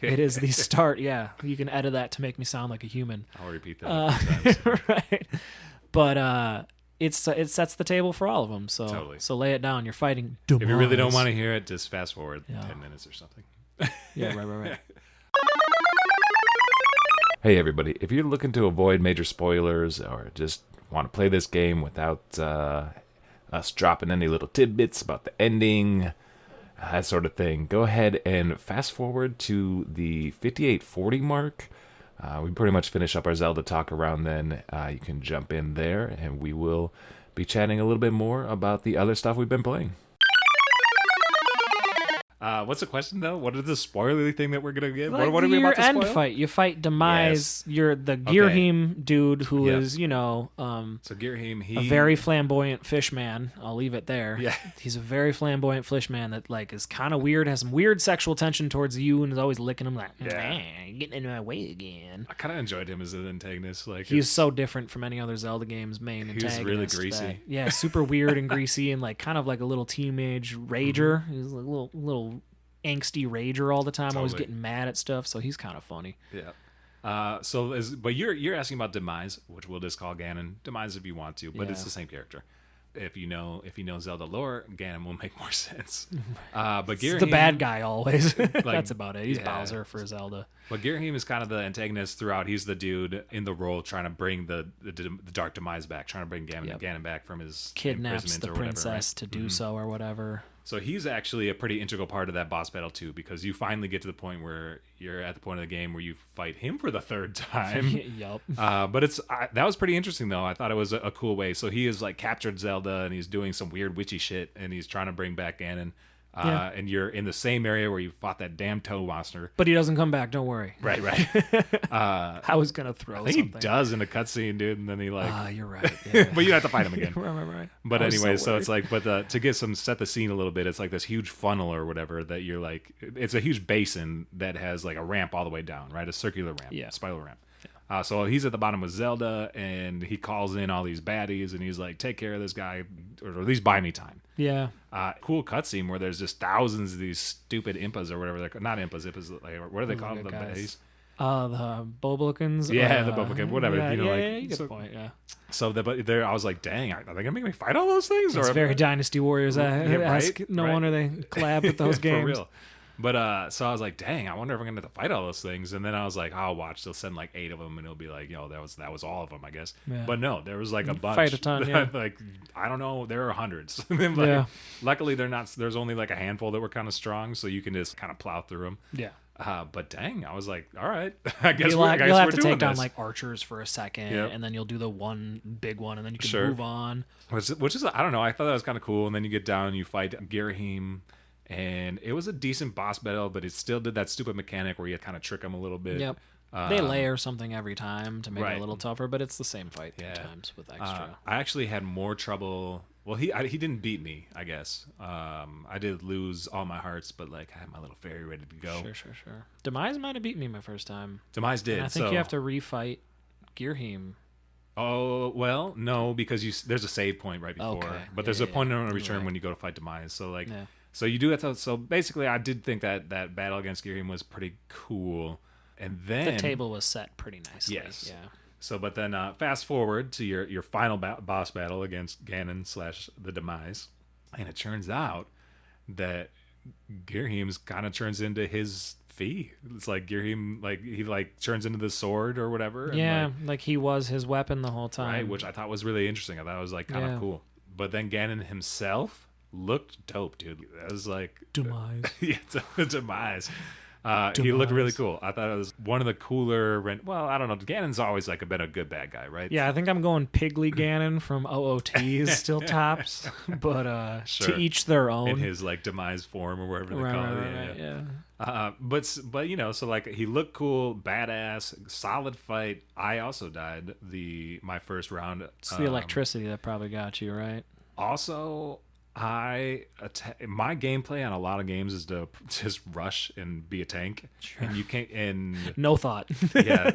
it is the start. Yeah, you can edit that to make me sound like a human. I'll repeat that a few times. Right. But it sets the table for all of them. So totally. So lay it down. You're fighting Demise. If you really don't want to hear it, just fast forward 10 minutes or something. Yeah, right. Hey everybody, if you're looking to avoid major spoilers or just want to play this game without us dropping any little tidbits about the ending, that sort of thing, go ahead and fast forward to the 5840 mark. We pretty much finish up our Zelda talk around then. You can jump in there and we will be chatting a little bit more about the other stuff we've been playing. What's the question though? What is the spoilery thing that we're gonna get? Like what are we about to spoil? end fight. You fight Demise. Yes. You're the Girhim dude who is, So Girhim, a very flamboyant fish man. I'll leave it there. Yeah. He's a very flamboyant fish man that like is kind of weird, has some weird sexual tension towards you, and is always licking him like, man, you're getting in my way again. I kind of enjoyed him as an antagonist. Like he's so different from any other Zelda game's main antagonist. He was really greasy. Super weird and greasy, and like kind of like a little teenage rager. He's like a little angsty rager all the time, always getting mad at stuff. So he's kind of funny. Yeah. But you're asking about Demise, which we'll just call Ganon Demise if you want to, but it's the same character. If you know Zelda lore, Ganon will make more sense. But Girahim, the bad guy always. That's about it. He's Bowser for Zelda. But Girahim is kind of the antagonist throughout. He's the dude in the role trying to bring the Dark Demise back, trying to bring Ganon back from his kidnaps the or princess whatever, right? to do so or whatever. So he's actually a pretty integral part of that boss battle too, because you finally get to the point where you're at the point of the game where you fight him for the third time. Yup. But that was pretty interesting though. I thought it was a cool way. So he has like captured Zelda and he's doing some weird witchy shit and he's trying to bring back Ganon. And you're in the same area where you fought that damn toe monster. But he doesn't come back, don't worry. Right. I was going to throw I think something. he does in a cutscene, dude, and then he you're right. Yeah. but you have to fight him again. right. But anyway, so it's like, to get set the scene a little bit, it's like this huge funnel or whatever that you're like, it's a huge basin that has like a ramp all the way down, right? A circular ramp, spiral ramp. So he's at the bottom with Zelda, and he calls in all these baddies, and he's like, take care of this guy, or at least buy me time. Yeah. Cool cutscene where there's just thousands of these stupid impas or whatever. They're not impas, like, what are they called? The baddies? The Boblokins? Yeah, the Boblokins, whatever. Yeah, good point, yeah. So, I was like, dang, are they going to make me fight all those things? It's very Dynasty Warriors. No wonder they collab with those games. For real. But so I was like, dang, I wonder if I'm gonna have to fight all those things. And then I was like, I'll watch. They'll send like 8 of them, and it'll be like, that was all of them, I guess. Yeah. But no, there was like a bunch. Fight a ton. Yeah. Like I don't know, there are hundreds. Luckily, they're not. There's only like a handful that were kind of strong, so you can just kind of plow through them. Yeah. But dang, I was like, all right, I guess you'll have to take down like archers for a second, and then you'll do the one big one, and then you can move on. Which is I don't know. I thought that was kind of cool. And then you get down, and you fight Girahim. And it was a decent boss battle, but it still did that stupid mechanic where you kind of trick them a little bit. Yep. They layer something every time to make it a little tougher, but it's the same fight 3 times with extra. I actually had more trouble. Well, he didn't beat me, I guess. I did lose all my hearts, but like I had my little fairy ready to go. Sure. Demise might have beaten me my first time. Demise did. And I think you have to refight Girahim. Oh, well, no, because there's a save point right before. Okay. But there's a point of return when you go to fight Demise. So like... Yeah. So you do that. So basically, I did think that battle against Girahim was pretty cool. And then the table was set pretty nicely. Yes. Yeah. So, but then fast forward to your final boss battle against Ganon / the Demise, and it turns out that Girahim's kind of turns into his fee. It's like Girahim, like he like turns into the sword or whatever. Yeah, and like he was his weapon the whole time. Right, which I thought was really interesting. I thought it was like kind of cool. But then Ganon himself looked dope, dude. That was like Demise. Demise. He looked really cool. I thought it was one of the cooler. Well, I don't know. Ganon's always like been a good bad guy, right? Yeah, I think I'm going Piggly Ganon from OOTs still tops, but to each their own. In his like Demise form or wherever they call it. Yeah. But so like he looked cool, badass, solid fight. I also died my first round. It's the electricity that probably got you, right? Also, my gameplay on a lot of games is to just rush and be a tank, and you can't. And no thought. Yeah,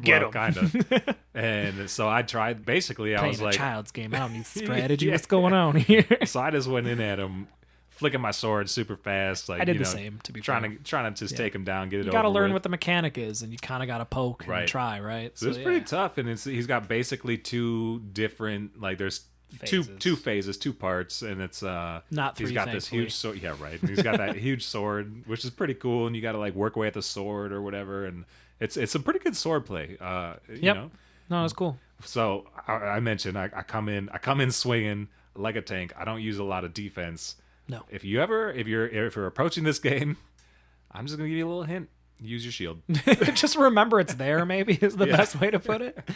get him, kind of. And so I tried. Basically, I was like, a child's game. I don't need strategy. What's going on here? So I just went in at him, flicking my sword super fast. Like I did the same. To be trying to just take him down, get it. You got to learn with. what the mechanic is, and you kind of got to poke and try, right? So it's pretty tough, and he's got basically 2 different there's. Two phases, 2 parts, and it's not 3. He's got this huge sword. Yeah, right. And he's got that huge sword, which is pretty cool. And you got to like work away at the sword or whatever. And it's some pretty good sword play. You know? No, it's cool. So I mentioned I come in swinging like a tank. I don't use a lot of defense. No. If you're approaching this game, I'm just gonna give you a little hint. Use your shield. Just remember it's there. Maybe is the best way to put it.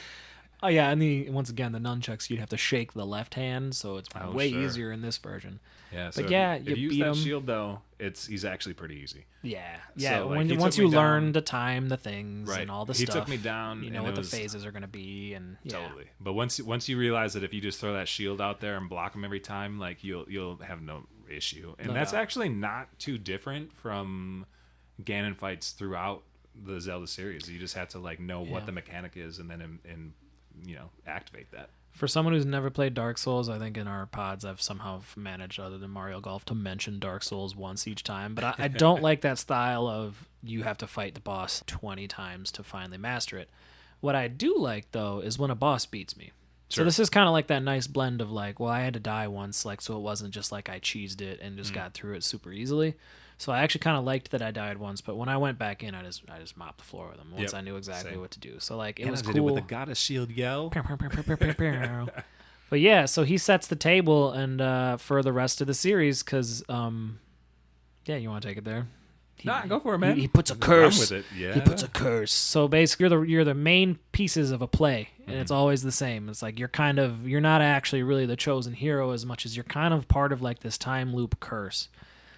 Oh yeah, and once again the nunchucks you'd have to shake the left hand, so it's way easier in this version. Yeah, but so yeah, if you use beat that him. shield though, he's actually pretty easy. Yeah. So, like, once you learn to time the things and all the he stuff, took me down. You know what the phases are going to be, and totally. But once you realize that if you just throw that shield out there and block him every time, like you'll have no issue, and that's actually not too different from Ganon fights throughout the Zelda series. You just have to like know what the mechanic is, and then activate that. For someone who's never played Dark Souls, I think in our pods I've somehow managed, other than Mario Golf, to mention Dark Souls once each time. But I don't like that style of you have to fight the boss 20 times to finally master it. What I do like, though, is when a boss beats me. Sure. So this is kind of like that nice blend of like, well, I had to die once, like so it wasn't just like I cheesed it and just got through it super easily. So I actually kind of liked that I died once, but when I went back in, I just mopped the floor with them once I knew exactly what to do. So like it was cool. Did it with the goddess shield yell. But yeah, so he sets the table and for the rest of the series because you want to take it there? Go for it, man. He puts a curse. With it. Yeah. He puts a curse. So basically, you're the main pieces of a play, and it's always the same. It's like you're not actually really the chosen hero as much as you're kind of part of like this time loop curse.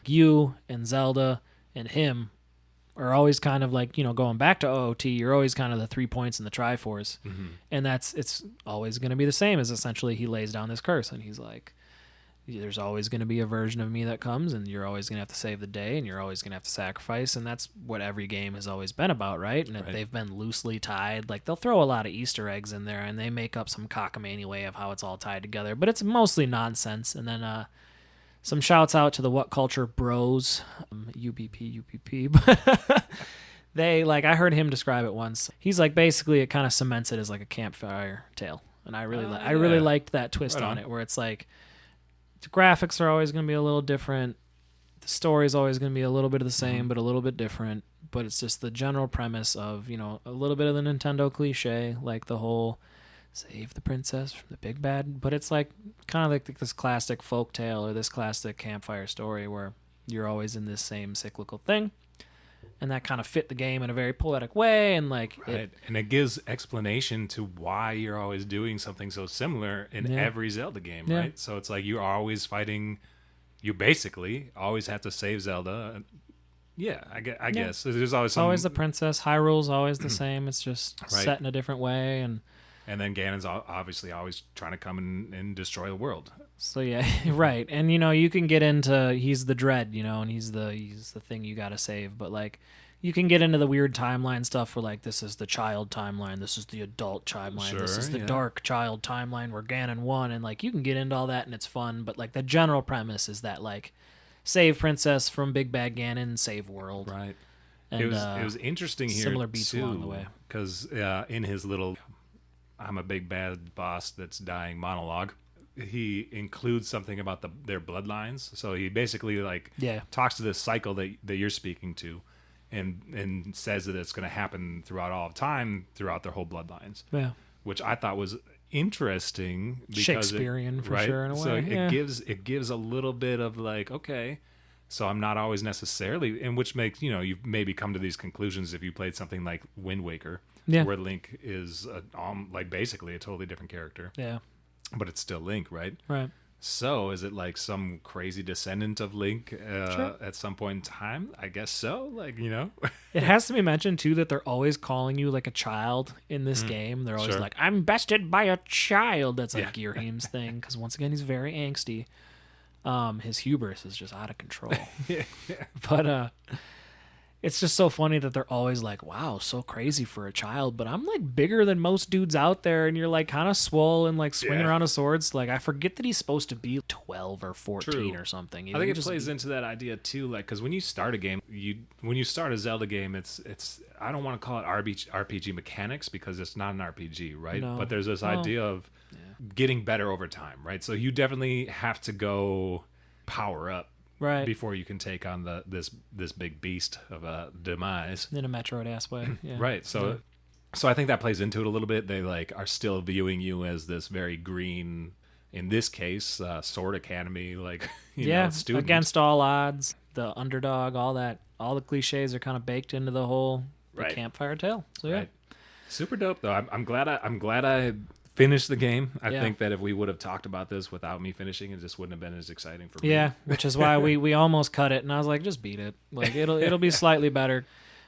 You and Zelda and him are always kind of like, going back to OOT, you're always kind of the 3 points in the Triforce. And it's always going to be the same, as essentially he lays down this curse and he's like, there's always going to be a version of me that comes and you're always going to have to save the day and you're always going to have to sacrifice. And that's what every game has always been about, right? And they've been loosely tied. Like they'll throw a lot of Easter eggs in there and they make up some cockamamie way of how it's all tied together, but it's mostly nonsense. And then, some shouts out to the What Culture Bros, UBP, but they I heard him describe it once. He's like, basically it kind of cements it as like a campfire tale. And I really liked that twist on it, where it's like, the graphics are always going to be a little different. The story is always going to be a little bit of the same, but a little bit different. But it's just the general premise of, a little bit of the Nintendo cliche, like the whole save the princess from the big bad. But it's like kind of like this classic folk tale or this classic campfire story where you're always in this same cyclical thing. And that kind of fit the game in a very poetic way. And and it gives explanation to why you're always doing something so similar in every Zelda game, right? So it's like you're always fighting. You basically always have to save Zelda. Yeah, I guess. There's always the princess. Hyrule's always the same. It's just set in a different way. And then Ganon's obviously always trying to come and destroy the world. So yeah, right. And you can get into he's the dread, and he's the thing you got to save, but like you can get into the weird timeline stuff where like this is the child timeline, this is the adult timeline, this is the dark child timeline where Ganon won, and like you can get into all that and it's fun, but like the general premise is that like save princess from Big Bad Ganon, save world. Right. And, it was interesting here similar beats too, along the way. Because in his little I'm a big bad boss that's dying monologue, he includes something about their bloodlines. So he basically talks to this cycle that you're speaking to, and says that it's going to happen throughout all of time, throughout their whole bloodlines. Yeah, which I thought was interesting, because Shakespearean for sure in a way. So it gives a little bit of like, okay, so I'm not always necessarily, and which makes you maybe come to these conclusions if you played something like Wind Waker. Yeah. Where Link is basically a totally different character. Yeah. But it's still Link, right? Right. So is it like some crazy descendant of Link at some point in time? I guess so. It has to be mentioned, too, that they're always calling you like a child in this game. They're always like, I'm bested by a child. That's like Girahim's thing. Because once again, he's very angsty. His hubris is just out of control. But it's just so funny that they're always like, wow, so crazy for a child, but I'm like bigger than most dudes out there, and you're like kind of swole and like swinging around with swords. Like I forget that he's supposed to be 12 or 14 or something. I think it plays into that idea too, like because when you start a game, when you start a Zelda game, it's I don't want to call it RPG mechanics because it's not an RPG, right? No. But there's this idea of getting better over time, right? So you definitely have to go power up. Right. Before you can take on this big beast of a demise in a Metroid-ass way. Yeah. Right. So I think that plays into it a little bit. They are still viewing you as this very green, in this case, Sword Academy, student. Against all odds, the underdog, all that, all the cliches are kind of baked into the whole campfire tale. So yeah. Right. Super dope though. I'm glad I finished the game. I Yeah. think that if we would have talked about this without me finishing, it just wouldn't have been as exciting for me. Yeah, which is why we almost cut it, and I was like, just beat it. Like it'll be slightly better.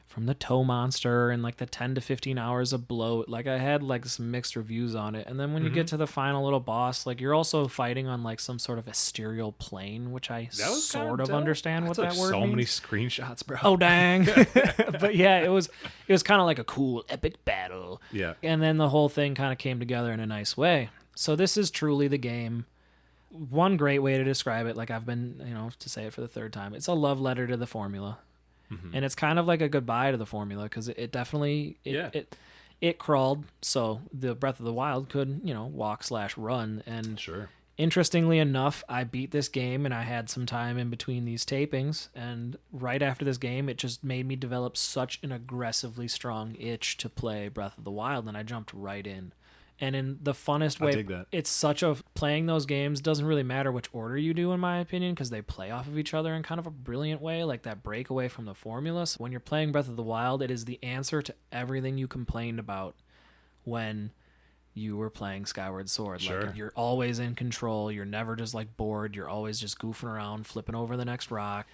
From the toe monster and like the 10 to 15 hours of bloat, like I had like some mixed reviews on it. And then when you get to the final little boss, like you're also fighting on like some sort of ethereal plane, which I sort of understand what that word so means. many screenshots, bro. Oh dang. But yeah, it was kind of like a cool epic battle. Yeah. And then the whole thing kind of came together in a nice way. So this is truly the game. One great way to describe it, like I've been, to say it for the third time, it's a love letter to the formula. Mm-hmm. And it's kind of like a goodbye to the formula because it definitely it crawled, so the Breath of the Wild could walk/run. And Sure. Interestingly enough, I beat this game and I had some time in between these tapings, and right after this game, it just made me develop such an aggressively strong itch to play Breath of the Wild, and I jumped right in. And in the funnest way, I dig that. it's such a playing those games doesn't really matter which order you do, in my opinion, because they play off of each other in kind of a brilliant way, like that break away from the formula. So when you're playing Breath of the Wild, it is the answer to everything you complained about when you were playing Skyward Sword. Sure. Like you're always in control. You're never just like bored. You're always just goofing around, flipping over the next rock.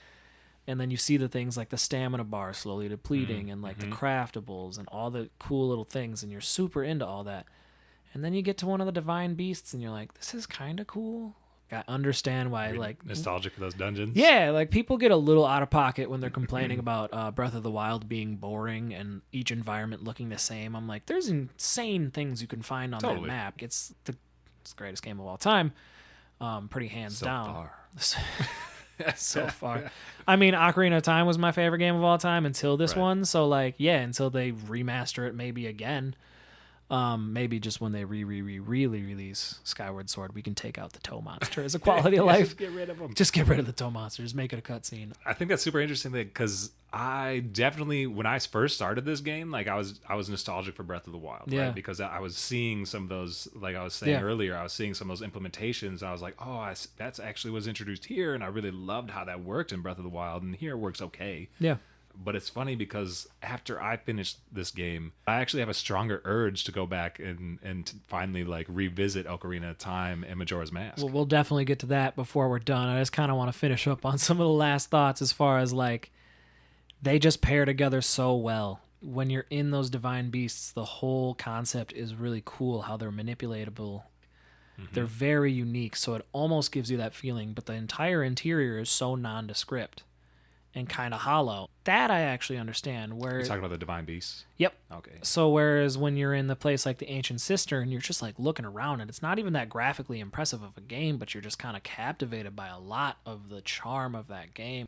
And then you see the things like the stamina bar slowly depleting and like the craftables and all the cool little things. And you're super into all that. And then you get to one of the divine beasts and you're like, this is kind of cool. I understand why, like, nostalgic for those dungeons. Yeah, like people get a little out of pocket when they're complaining about Breath of the Wild being boring and each environment looking the same. I'm like, there's insane things you can find on that map. It's the greatest game of all time. Pretty hands down. So far. I mean, Ocarina of Time was my favorite game of all time until this one. So like, yeah, until they remaster it maybe again. Maybe just when they really release Skyward Sword, we can take out the toe monster as a quality of life. Just get rid of them. Just get rid of the toe monster. Just make it a cutscene. I think that's super interesting because I definitely, when I first started this game, like I was nostalgic for Breath of the Wild, right? Because I was seeing some of those, like I was saying earlier, I was seeing some of those implementations. I was like, oh, that's actually was introduced here, and I really loved how that worked in Breath of the Wild, and here it works okay. Yeah. But it's funny because after I finished this game, I actually have a stronger urge to go back and finally like revisit Ocarina of Time and Majora's Mask. Well, we'll definitely get to that before we're done. I just kind of want to finish up on some of the last thoughts as far as like they just pair together so well. When you're in those divine beasts, the whole concept is really cool how they're manipulatable. They're very unique, so it almost gives you that feeling, but the entire interior is so nondescript and kind of hollow. That I actually understand. Where You're talking about the divine beasts? Yep. Okay. So whereas when you're in the place like the Ancient Cistern, you're just like looking around and it's not even that graphically impressive of a game, but you're just kind of captivated by a lot of the charm of that game.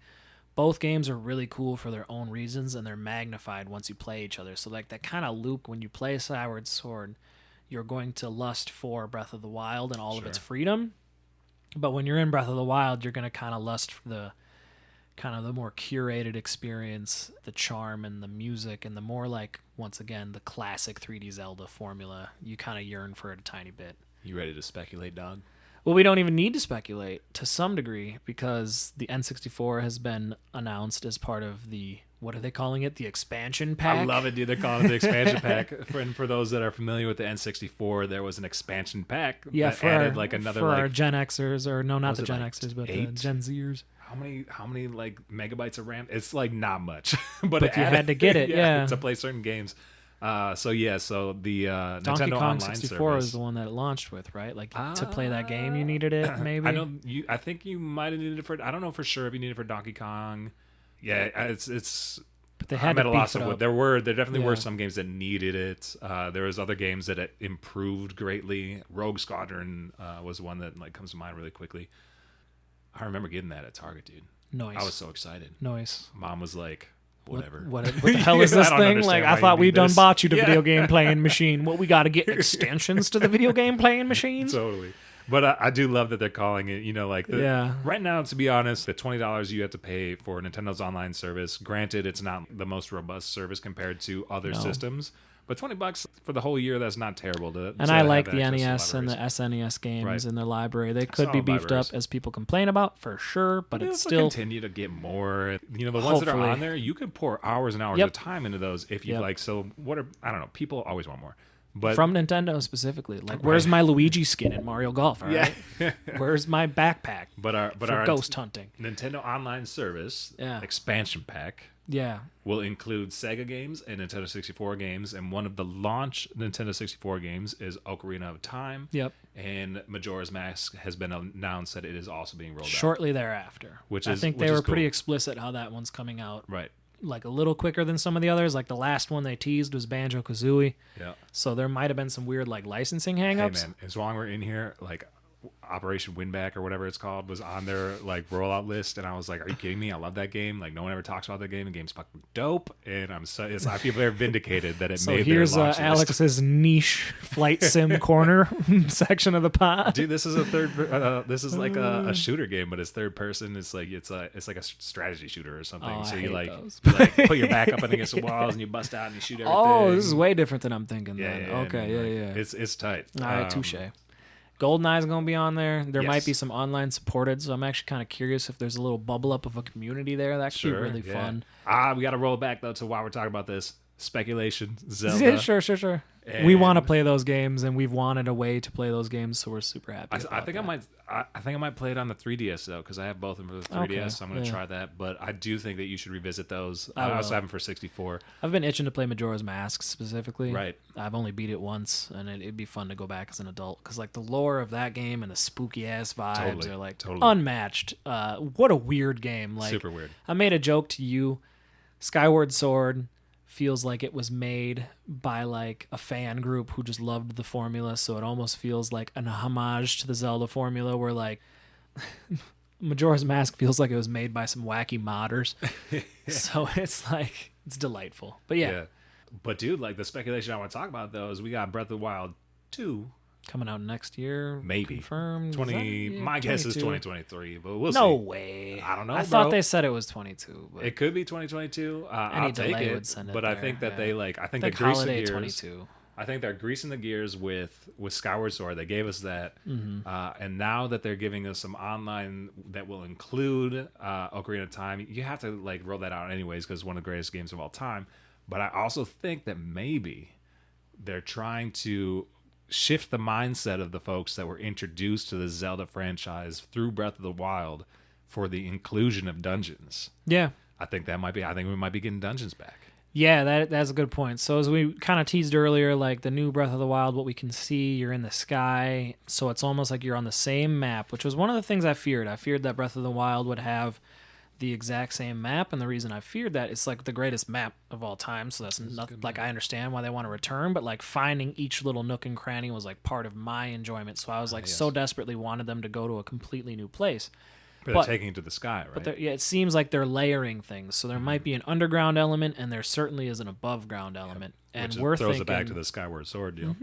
Both games are really cool for their own reasons and they're magnified once you play each other. So like that kind of loop when you play Skyward Sword, you're going to lust for Breath of the Wild and all of its freedom. But when you're in Breath of the Wild, you're going to kind of lust for the more curated experience, the charm and the music, and the more like, once again, the classic 3D Zelda formula. You kind of yearn for it a tiny bit. You ready to speculate, dog? Well, we don't even need to speculate to some degree because the N64 has been announced as part of the, what are they calling it? The expansion pack? I love it, dude. They're calling it the expansion pack. For those that are familiar with the N64, there was an expansion pack that added like another for like our Gen Xers, or no, not the Gen like Xers, but 8? the Gen Zers. How many like megabytes of RAM? It's like not much, but you had to get it, yeah, to play certain games. So the Donkey Nintendo Kong Online 64 service was the one that it launched with, right? Like to play that game, you needed it. Maybe I think you might have needed it for. I don't know for sure if you needed it for Donkey Kong. Yeah, it's. But they had to beef loss it of up. There definitely were some games that needed it. There was other games that it improved greatly. Rogue Squadron was one that like comes to mind really quickly. I remember getting that at Target, dude. Nice. I was so excited. Nice. Mom was like, whatever. What the hell is this thing? Like, I thought we done bought you the video game playing machine. What, we got to get extensions to the video game playing machines? Totally. But I do love that they're calling it, like right now, to be honest, the $20 you have to pay for Nintendo's online service, granted, it's not the most robust service compared to other systems, But $20 for the whole year, that's not terrible. And I like the NES and the SNES games in their library. They could be beefed up, as people complain about, for sure, but it's still continue to get more. The ones that are on there, you can pour hours and hours of time into those if you like. So I don't know. People always want more. But from Nintendo specifically, like, where's my Luigi skin in Mario Golf? All right? Where's my backpack? But our ghost hunting Nintendo Online Service expansion pack will include Sega games and Nintendo 64 games, and one of the launch Nintendo 64 games is Ocarina of Time. And Majora's Mask has been announced that it is also being rolled out shortly thereafter. I think they were pretty explicit how that one's coming out. Right. Like a little quicker than some of the others. Like the last one they teased was Banjo-Kazooie. Yeah. So there might have been some weird like licensing hangups. Hey man, as long as we're in here, like Operation Winback or whatever it's called was on their like rollout list, and I was like, "Are you kidding me? I love that game. Like no one ever talks about that game. The game's fucking dope." And I feel very vindicated that it so made here's their launch Alex's list. Niche flight sim corner section of the pod. Dude, this is a this is like a shooter game, but it's third person. It's like a strategy shooter or something. Oh, so I you hate like those. you like put your back up against the walls and you bust out and you shoot everything. Oh, this is way different than I'm thinking. Yeah, then. yeah, Okay, yeah. It's tight. All right, touche. GoldenEye's going to be on there. There might be some online supported, so I'm actually kind of curious if there's a little bubble up of a community there. That could be really fun. We got to roll back, though, to while we're talking about this. Speculation, Zelda. Sure. We want to play those games, and we've wanted a way to play those games, so we're super happy. I think I might play it on the 3DS though, because I have both of them for the 3DS. Okay, so I'm going to try that. But I do think that you should revisit those. I also have them for 64. I've been itching to play Majora's Mask specifically. Right. I've only beat it once, and it'd be fun to go back as an adult, because like the lore of that game and the spooky ass vibes are like unmatched. What a weird game! Like super weird. I made a joke to you. Skyward Sword feels like it was made by like a fan group who just loved the formula, so it almost feels like an homage to the Zelda formula, where like Majora's Mask feels like it was made by some wacky modders. So it's like, it's delightful. But yeah. But dude, like the speculation I want to talk about though is we got Breath of the Wild 2 coming out next year, maybe confirmed. My guess is 2023, but we'll see. No way. I don't know. I thought they said it was 22. But it could be 2022. Any I'll take delay it. Would send it but there. I think that they like. I think they're greasing holiday the gears. 22. I think they're greasing the gears with Skyward Sword. They gave us that, and now that they're giving us some online that will include Ocarina of Time, you have to like roll that out anyways because it's one of the greatest games of all time. But I also think that maybe they're trying to shift the mindset of the folks that were introduced to the Zelda franchise through Breath of the Wild for the inclusion of dungeons. Yeah. I think we might be getting dungeons back. Yeah, that's a good point. So as we kind of teased earlier, like the new Breath of the Wild, what we can see, you're in the sky, so it's almost like you're on the same map, which was one of the things I feared. I feared that Breath of the Wild would have the exact same map, and the reason I feared that, it's like the greatest map of all time, so that's nothing. Like, I understand why they want to return, but like finding each little nook and cranny was like part of my enjoyment, so I was like so desperately wanted them to go to a completely new place. But they're taking it to the sky, right? But it seems like they're layering things, so there might be an underground element, and there certainly is an above ground element. And we're throws thinking, it back to the Skyward Sword deal.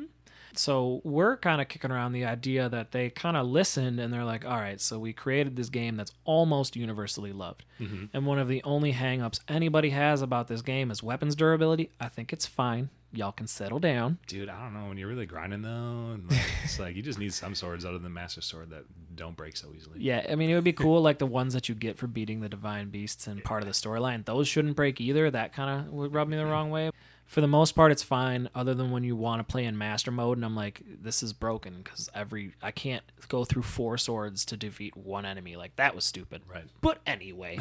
So we're kind of kicking around the idea that they kind of listened and they're like, all right, so we created this game that's almost universally loved. And one of the only hang-ups anybody has about this game is weapons durability. I think it's fine. Y'all can settle down. Dude, I don't know. When you're really grinding, though, and like, it's like you just need some swords other than Master Sword that don't break so easily. Yeah, I mean, it would be cool, like the ones that you get for beating the Divine Beasts and part of the storyline. Those shouldn't break either. That kind of would rub me the wrong way. For the most part, it's fine, other than when you want to play in Master Mode, and I'm like, this is broken, because I can't go through 4 swords to defeat one enemy. Like, that was stupid. Right. But anyway,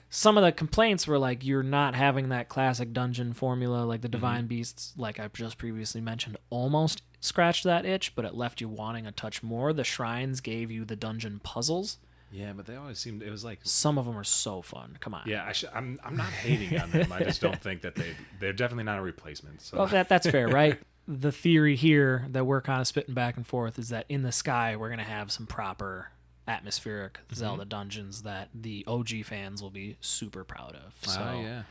some of the complaints were like, you're not having that classic dungeon formula, like the Divine Beasts, like I just previously mentioned, almost scratched that itch, but it left you wanting a touch more. The shrines gave you the dungeon puzzles. Yeah, but they always seemed, it was like, some of them are so fun. Come on. Yeah, I'm not hating on them. I just don't think that they're definitely not a replacement. So. Well, that's fair, right? The theory here that we're kind of spitting back and forth is that in the sky we're going to have some proper atmospheric Zelda dungeons that the OG fans will be super proud of. So, yeah.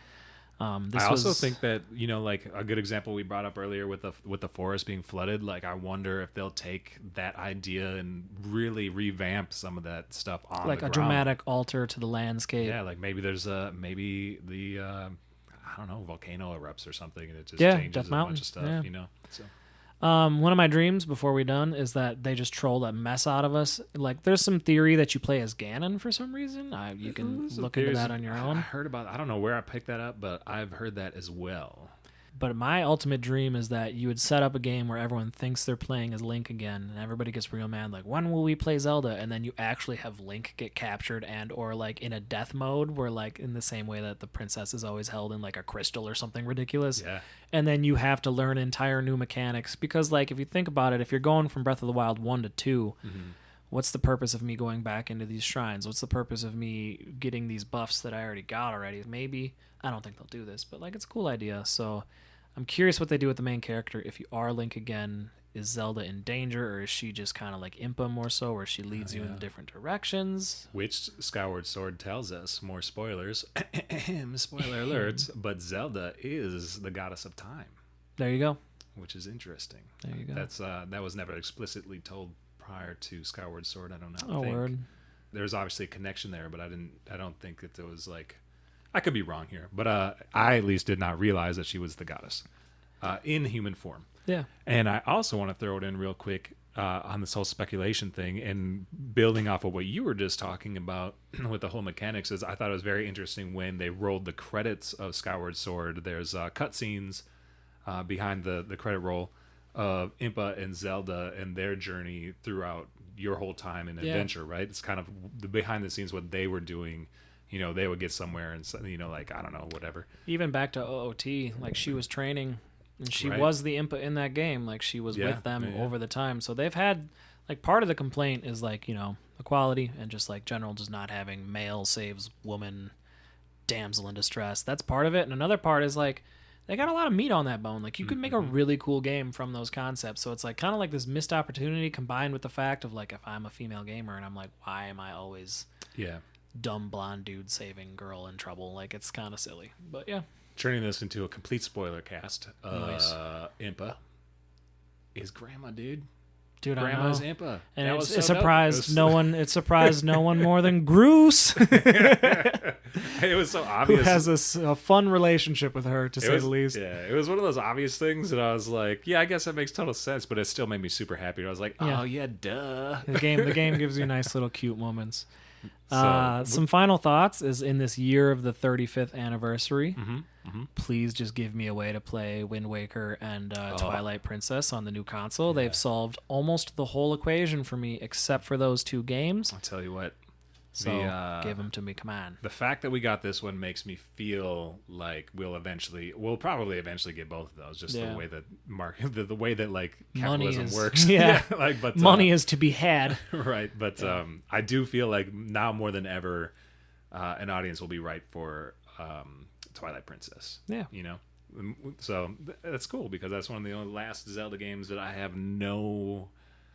I also think that, you know, like a good example we brought up earlier with the forest being flooded, like I wonder if they'll take that idea and really revamp some of that stuff on like the a ground. dramatic alter to the landscape. Yeah, like maybe there's I I don't know, volcano erupts or something, and it just Yeah, changes Death a Mountain. bunch of stuff, Yeah. you know. So One of my dreams before we're done is that they just troll the mess out of us. Like, there's some theory that you play as Ganon for some reason. You can look into that on your I own. heard about. I don't know where I picked that up, but I've heard that as well. But my ultimate dream is that you would set up a game where everyone thinks they're playing as Link again, and everybody gets real mad, like, when will we play Zelda? And then you actually have Link get captured and or like in a death mode where like in the same way that the princess is always held in like a crystal or something ridiculous. Yeah. And then you have to learn entire new mechanics because like if you think about it, if you're going from Breath of the Wild 1 to 2, what's the purpose of me going back into these shrines? What's the purpose of me getting these buffs that I already got already? Maybe. I don't think they'll do this, but like it's a cool idea. So I'm curious what they do with the main character. If you are Link again, is Zelda in danger, or is she just kind of like Impa more so, where she leads you in different directions? Which Skyward Sword tells us, more spoilers, spoiler alerts, but Zelda is the goddess of time. There you go. Which is interesting. There you go. That was never explicitly told prior to Skyward Sword. I don't know. Oh, word. There's obviously a connection there, but I don't think that there was like. I could be wrong here, but I at least did not realize that she was the goddess in human form. Yeah. And I also want to throw it in real quick on this whole speculation thing and building off of what you were just talking about with the whole mechanics. Is I thought it was very interesting when they rolled the credits of Skyward Sword. There's cutscenes behind the credit roll of Impa and Zelda and their journey throughout your whole time in adventure, right? It's kind of the behind the scenes what they were doing. You know, they would get somewhere and, you know, like, I don't know, whatever. Even back to OOT, like she was training and she was the Impa in that game. Like she was with them over the time. So they've had, like, part of the complaint is like, you know, equality and just like general just not having male saves woman, damsel in distress. That's part of it. And another part is like, they got a lot of meat on that bone. Like you could make a really cool game from those concepts. So it's like kind of like this missed opportunity combined with the fact of like, if I'm a female gamer and I'm like, why am I always dumb blonde dude saving girl in trouble? Like it's kind of silly, but yeah. Turning this into a complete spoiler cast. Nice. Impa is grandma, dude. Dude, Grandma's I know. Impa. And that it was so surprised dope. no one. It surprised no one more than Groose, It was so who obvious. has a fun relationship with her, to say the least. Yeah, it was one of those obvious things that I was like, yeah, I guess that makes total sense, but it still made me super happy. I was like, oh yeah, duh. The game gives you nice little cute moments. So, Some final thoughts is in this year of the 35th anniversary. Mm-hmm. Please just give me a way to play Wind Waker and Twilight Princess on the new console. They've solved almost the whole equation for me, except for those two games. I'll tell you what. So give them to me, come on. The fact that we got this one makes me feel like we'll probably eventually get both of those. Just the way that the way that like capitalism works. Yeah, like but money is to be had. Right, but I do feel like now more than ever, an audience will be ripe for Twilight Princess. Yeah, you know, so that's cool because that's one of the only last Zelda games that I have no.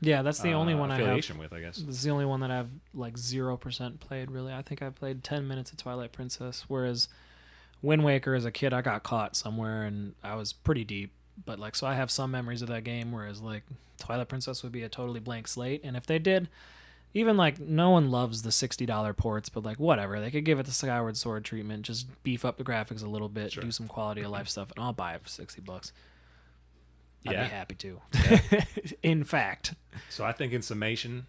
Yeah, that's the only one I have affiliation with, I guess. This is the only one that I've like 0% played. Really, I think I played 10 minutes of Twilight Princess. Whereas Wind Waker, as a kid, I got caught somewhere and I was pretty deep. But like, so I have some memories of that game. Whereas like Twilight Princess would be a totally blank slate. And if they did, even like no one loves the $60 ports, but like whatever, they could give it the Skyward Sword treatment, just beef up the graphics a little bit, do some quality of life stuff, and I'll buy it for $60. I'd be happy to. Yeah. In fact. So I think in summation,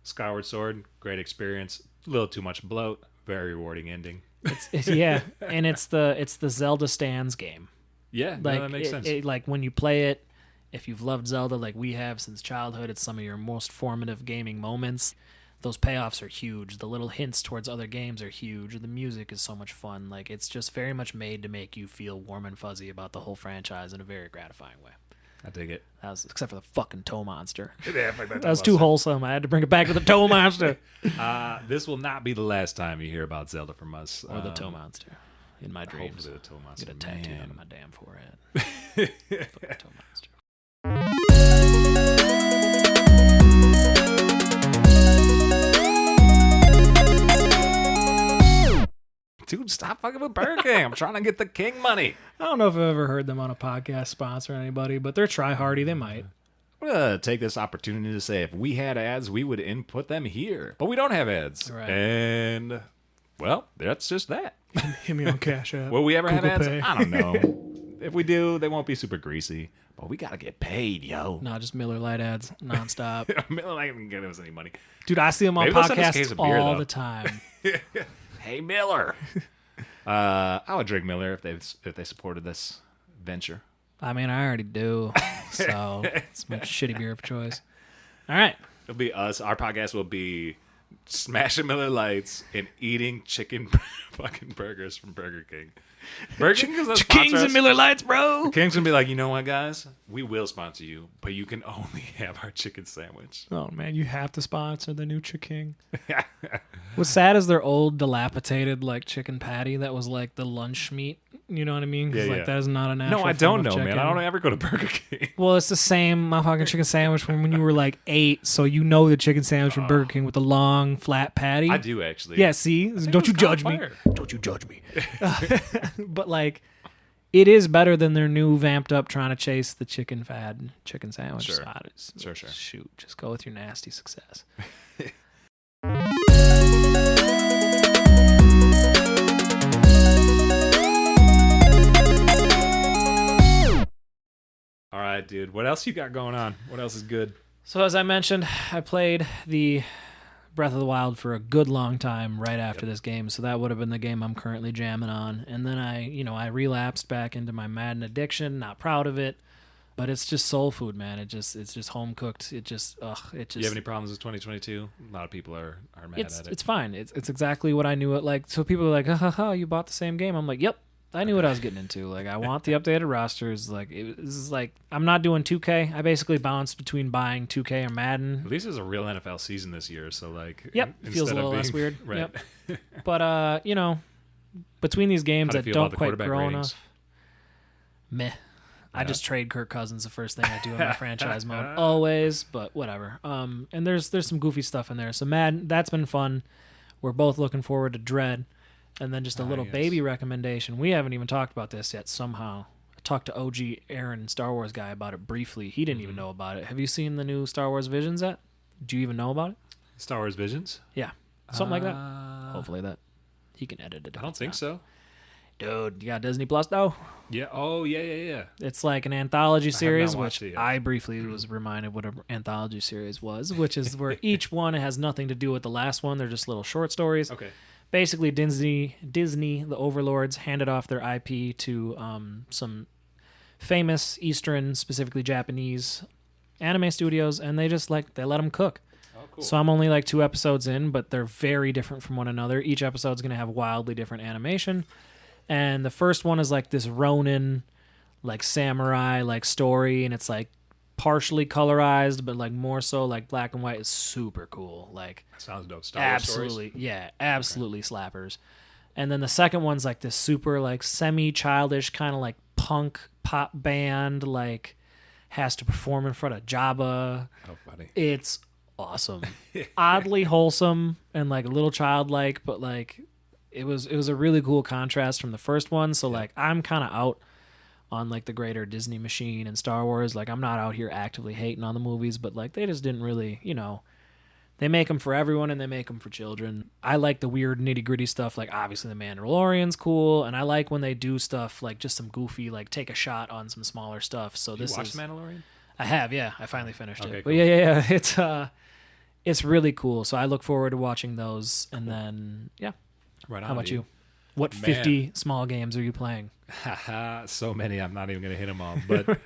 Skyward Sword, great experience. A little too much bloat. Very rewarding ending. It's and it's the Zelda stands game. Yeah, like that makes sense. Like when you play it, if you've loved Zelda like we have since childhood, it's some of your most formative gaming moments. Those payoffs are huge. The little hints towards other games are huge. The music is so much fun. Like it's just very much made to make you feel warm and fuzzy about the whole franchise in a very gratifying way. I dig it. That was, except for the fucking toe monster. Yeah, that was too wholesome. I had to bring it back to the toe monster. This will not be the last time you hear about Zelda from us. Or the toe monster. In my dreams. Hopefully the toe monster. Get a tattoo on my damn forehead. Fucking toe monster. Dude, stop fucking with Burger King. I'm trying to get the king money. I don't know if I've ever heard them on a podcast sponsor anybody, but they're try-hardy. They might. I'm going to take this opportunity to say if we had ads, we would input them here. But we don't have ads. Right. And well, that's just that. Hit me on Cash App. Will we ever have Google ads? Pay. I don't know. If we do, they won't be super greasy. But we gotta get paid, yo. No, just Miller Lite ads nonstop. Miller Lite ain't giving us any money. Dude, I see them on Maybe they'll send us a case podcasts of beer, all though. the time. Hey, Miller. I would drink Miller if they supported this venture. I mean, I already do. So it's my shitty beer of choice. All right. It'll be us. Our podcast will be smashing Miller Lights and eating chicken fucking burgers from Burger King. Burger King is Kings and Miller Lights, bro. King's gonna be like, you know what, guys? We will sponsor you, but you can only have our chicken sandwich. Oh, man, you have to sponsor the new King. What's sad is their old, dilapidated, like, chicken patty that was, like, the lunch meat. You know what I mean? Because, that is not a natural No, I form don't of know, chicken. man. I don't ever go to Burger King. Well, it's the same motherfucking chicken sandwich from when you were, like, 8, so you know the chicken sandwich from Burger King with the long, flat patty. I do, actually. Yeah, see? Don't you judge me. Fire. Don't you judge me. But, like, it is better than their new vamped up trying to chase the chicken fad chicken sandwich Sure. spot. Sure. Shoot, just go with your nasty success. All right, dude. What else you got going on? What else is good? So as I mentioned, I played the Breath of the Wild for a good long time right after this game, so that would have been the game I'm currently jamming on. And then I relapsed back into my Madden addiction, not proud of it, but it's just soul food, man. It's just home cooked. Do you have any problems with 2022? A lot of people are mad at it. It's fine. It's exactly what I knew it like. So people are like, ha, you bought the same game. I'm like, yep. I knew what I was getting into. Like, I want the updated rosters. Like, this is like, I'm not doing 2K. I basically bounced between buying 2K or Madden. At least there's a real NFL season this year, so like, Yep, it feels a instead of little less weird. Right. Yep. But between these games How'd that it feel about don't the quite quarterback grow ratings? enough, meh. I just trade Kirk Cousins the first thing I do in my franchise mode, always. But whatever. And there's some goofy stuff in there. So Madden, that's been fun. We're both looking forward to Dread. And then just a little baby recommendation. We haven't even talked about this yet somehow. I talked to OG Aaron, Star Wars guy, about it briefly. He didn't even know about it. Have you seen the new Star Wars Visions yet? Do you even know about it? Star Wars Visions? Yeah. Something like that. Hopefully that. He can edit it. I don't think so. Dude, you got Disney Plus, though? Yeah. Oh, yeah. It's like an anthology series, not which watched it yet. I briefly was reminded what an anthology series was, which is where each one has nothing to do with the last one. They're just little short stories. Okay. Basically, Disney, the overlords, handed off their IP to some famous Eastern, specifically Japanese, anime studios, and they let them cook. Oh, cool. So I'm only like 2 episodes in, but they're very different from one another. Each episode's going to have wildly different animation. And the first one is like this Ronin, like samurai, like story, and it's like partially colorized, but like more so like black and white. Is super cool. Like, sounds dope. Star Wars absolutely, stories? yeah, absolutely slappers. And then the second one's like this super like semi-childish kind of like punk pop band, like has to perform in front of Jabba. Oh, funny. It's awesome. Oddly wholesome and like a little childlike, but like it was a really cool contrast from the first one. So like I'm kind of out on like the greater Disney machine and Star Wars. Like I'm not out here actively hating on the movies, but like they just didn't really, they make them for everyone and they make them for children. I like the weird nitty gritty stuff. Like obviously the Mandalorian's cool. And I like when they do stuff like just some goofy, like take a shot on some smaller stuff. So Did you watch Mandalorian? I have. Yeah. I finally finished it. Okay, But cool. yeah. It's really cool. So I look forward to watching those. And then, yeah. Right on. How about dude. you? What Man. 50 small games are you playing? So many. I'm not even going to hit them all. But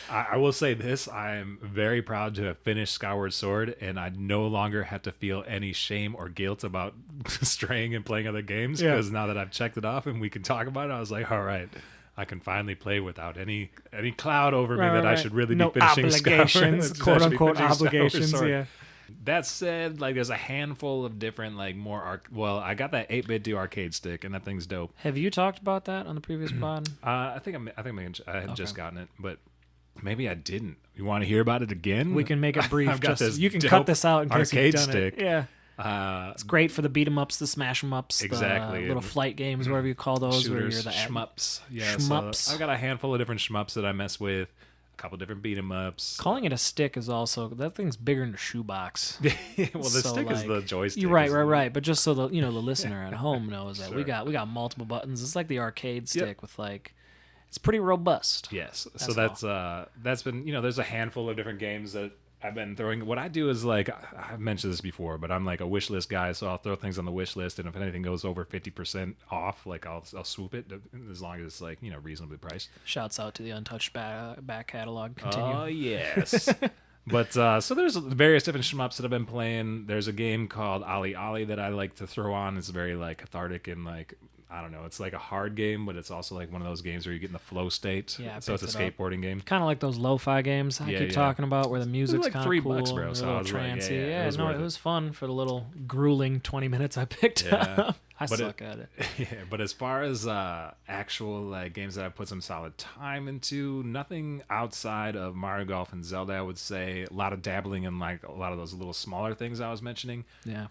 I will say this. I'm very proud to have finished Skyward Sword, and I no longer have to feel any shame or guilt about straying and playing other games, because now that I've checked it off and we can talk about it, I was like, all right, I can finally play without any cloud over me that I should really be finishing obligations, Skyward. quote unquote Skyward obligations. Sword. Yeah. That said, like there's a handful of different I got that 8-bit do arcade stick, and that thing's dope. Have you talked about that on the previous pod? I think I had just gotten it, but maybe I didn't. You want to hear about it again? We can make it brief. I've got this You can dope cut this out in case arcade you've done stick. it. Yeah. It's great for the beat 'em ups, the smash 'em ups, Exactly. the little flight games, whatever you call those, where you're shooters, the shmups. Yeah, shmups. So I've got a handful of different shmups that I mess with. couple different beat 'em ups. Calling it a stick is also, that thing's bigger than a shoebox. Well, the stick is the joystick. You're right. But just so the the listener at home knows that Sure. we got multiple buttons. It's like the arcade stick with like, it's pretty robust. Yes. So that's been, there's a handful of different games that I've been throwing. What I do is like, I've mentioned this before, but I'm like a wish list guy, so I'll throw things on the wish list, and if anything goes over 50% off, like I'll swoop it as long as it's like reasonably priced. Shouts out to the Untouched back catalog. Continue. Oh yes. But so there's various different shmups that I've been playing. There's a game called Ali Ali that I like to throw on. It's very like cathartic and like, I don't know. It's like a hard game, but it's also like one of those games where you get in the flow state. Yeah, so it's a skateboarding game. Kind of like those lo-fi games I keep talking about, where the music's like kind of cool, $3, bro. So I was trancy. like, It was fun for the little grueling 20 minutes I picked up. I suck at it. Yeah, but as far as actual like games that I put some solid time into, nothing outside of Mario Golf and Zelda. I would say a lot of dabbling in like a lot of those little smaller things I was mentioning. Yeah.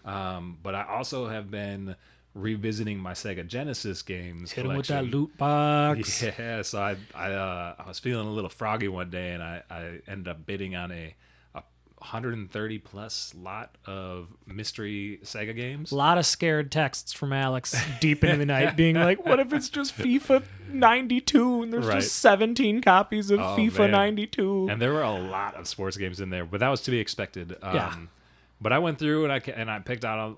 But I also have been revisiting my Sega Genesis games. Hit him with that loot box. Yeah, so I was feeling a little froggy one day, and I ended up bidding on a 130 plus lot of mystery Sega games. A lot of scared texts from Alex deep into the night being like, what if it's just FIFA 92 and there's just 17 copies of FIFA 92? And there were a lot of sports games in there, but that was to be expected. But I went through and I picked out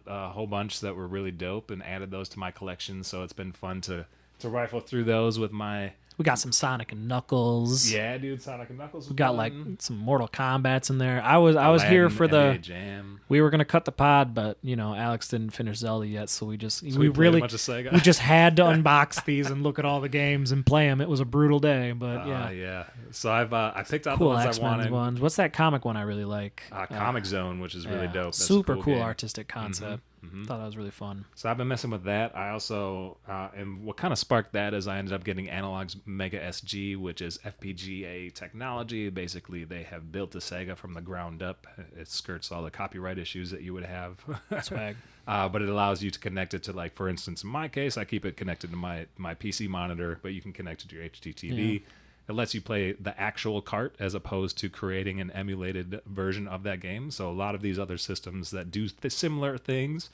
a whole bunch that were really dope and added those to my collection. So it's been fun to rifle through those with my. We got some Sonic and Knuckles. Yeah, dude, Sonic and Knuckles. We got like some Mortal Kombats in there. I was here for the Jam. We were gonna cut the pod, but Alex didn't finish Zelda yet, so we just we played a bunch of Sega. We just had to unbox these and look at all the games and play them. It was a brutal day, but yeah. So I picked out cool the ones X-Men I wanted. Ones. What's that comic one I really like? Comic Zone, which is really dope. That's super a cool cool game. artistic concept. Thought that was really fun. So I've been messing with that. I also, and what kind of sparked that is I ended up getting Analog's Mega SG, which is FPGA technology. Basically, they have built a Sega from the ground up. It skirts all the copyright issues that you would have. Swag. But it allows you to connect it to, like, for instance, in my case, I keep it connected to my PC monitor, but you can connect it to your HDTV. Yeah. It lets you play the actual cart as opposed to creating an emulated version of that game. So a lot of these other systems that do similar things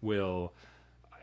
will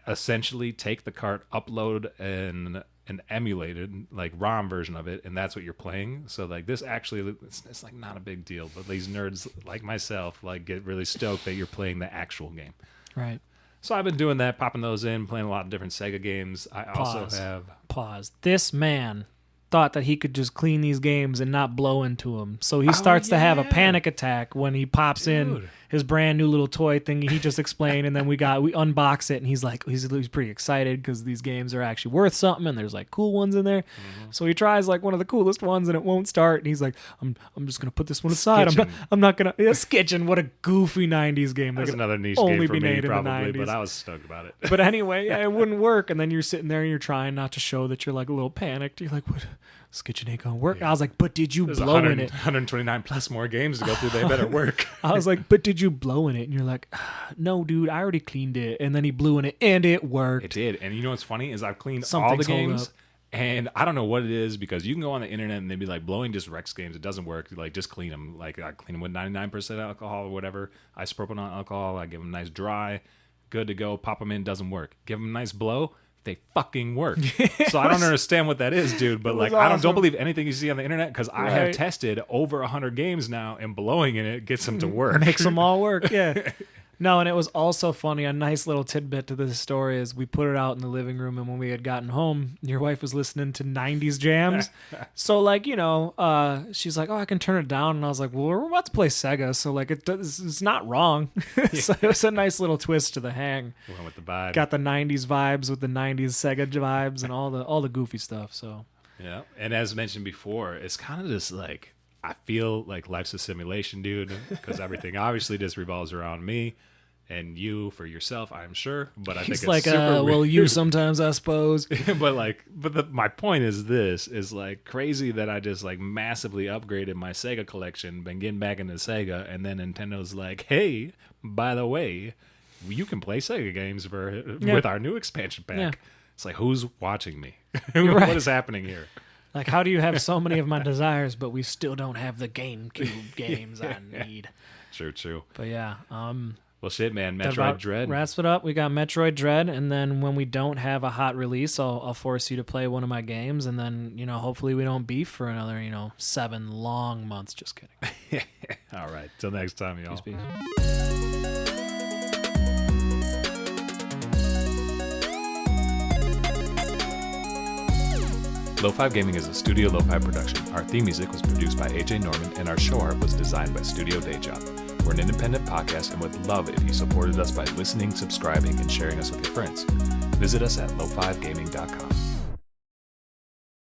essentially take the cart, upload an emulated like ROM version of it, and that's what you're playing. So like this actually, it's like not a big deal, but these nerds like myself like get really stoked that you're playing the actual game. Right. So I've been doing that, popping those in, playing a lot of different Sega games. I also have... Pause. This man thought that he could just clean these games and not blow into them. So he starts to have a panic attack when he pops in his brand new little toy thing he just explained, and then we unbox it, and he's like, he's pretty excited because these games are actually worth something, and there's like cool ones in there. So he tries like one of the coolest ones, and it won't start, and he's like, I'm just gonna put this one aside. I'm not gonna Skitchin'. What a goofy '90s game. That's another niche game for me, probably, but I was stoked about it. But anyway, it wouldn't work, and then you're sitting there and you're trying not to show that you're like a little panicked. You're like, what? Skitchin' ain't gonna work. I was like, but did you blow in it? 129 plus more games to go through. They better work. I was like, but did you blow in it? And you're like, no, dude, I already cleaned it. And then he blew in it, and it worked. It did. And you know what's funny is I've cleaned all the games, and I don't know what it is, because you can go on the internet and they'd be like, blowing just wrecks games. It doesn't work. Like, just clean them. Like, I clean them with 99% alcohol or whatever. Isopropyl alcohol. I give them a nice dry. Good to go. Pop them in. Doesn't work. Give them a nice blow. They fucking work. So I don't understand what that is, dude. But like, awesome. I don't believe anything you see on the internet, because I have tested over 100 games now, and blowing in it gets them to work. Makes them all work. Yeah. No, and it was also funny. A nice little tidbit to this story is we put it out in the living room, and when we had gotten home, your wife was listening to 90s jams. So like, she's like, oh, I can turn it down. And I was like, well, we're about to play Sega, so like it's not wrong. So it was a nice little twist to the hang. Went with the vibe. Got the 90s vibes with the 90s Sega vibes and all the goofy stuff. So yeah, and as mentioned before, it's kind of just like, I feel like life's a simulation, dude, because everything obviously just revolves around me and you for yourself, I'm sure. But I think it's like, super well, weird. you sometimes, I suppose. My point is like crazy that I just like massively upgraded my Sega collection, been getting back into Sega, and then Nintendo's like, hey, by the way, you can play Sega games with our new expansion pack. Yeah. It's like, who's watching me? What is happening here? Like, how do you have so many of my desires, but we still don't have the GameCube games I need? True. But yeah, well, shit, man. that Metroid about Dread. wraps it up. We got Metroid Dread, and then when we don't have a hot release, I'll force you to play one of my games, and then hopefully we don't beef for another 7 long months. Just kidding. All right. Till next time, y'all. Peace. Lo-Fi Gaming is a Studio Lo-Fi production. Our theme music was produced by AJ Norman, and our show art was designed by Studio Dayjob. We're an independent podcast and would love if you supported us by listening, subscribing, and sharing us with your friends. Visit us at lo5gaming.com.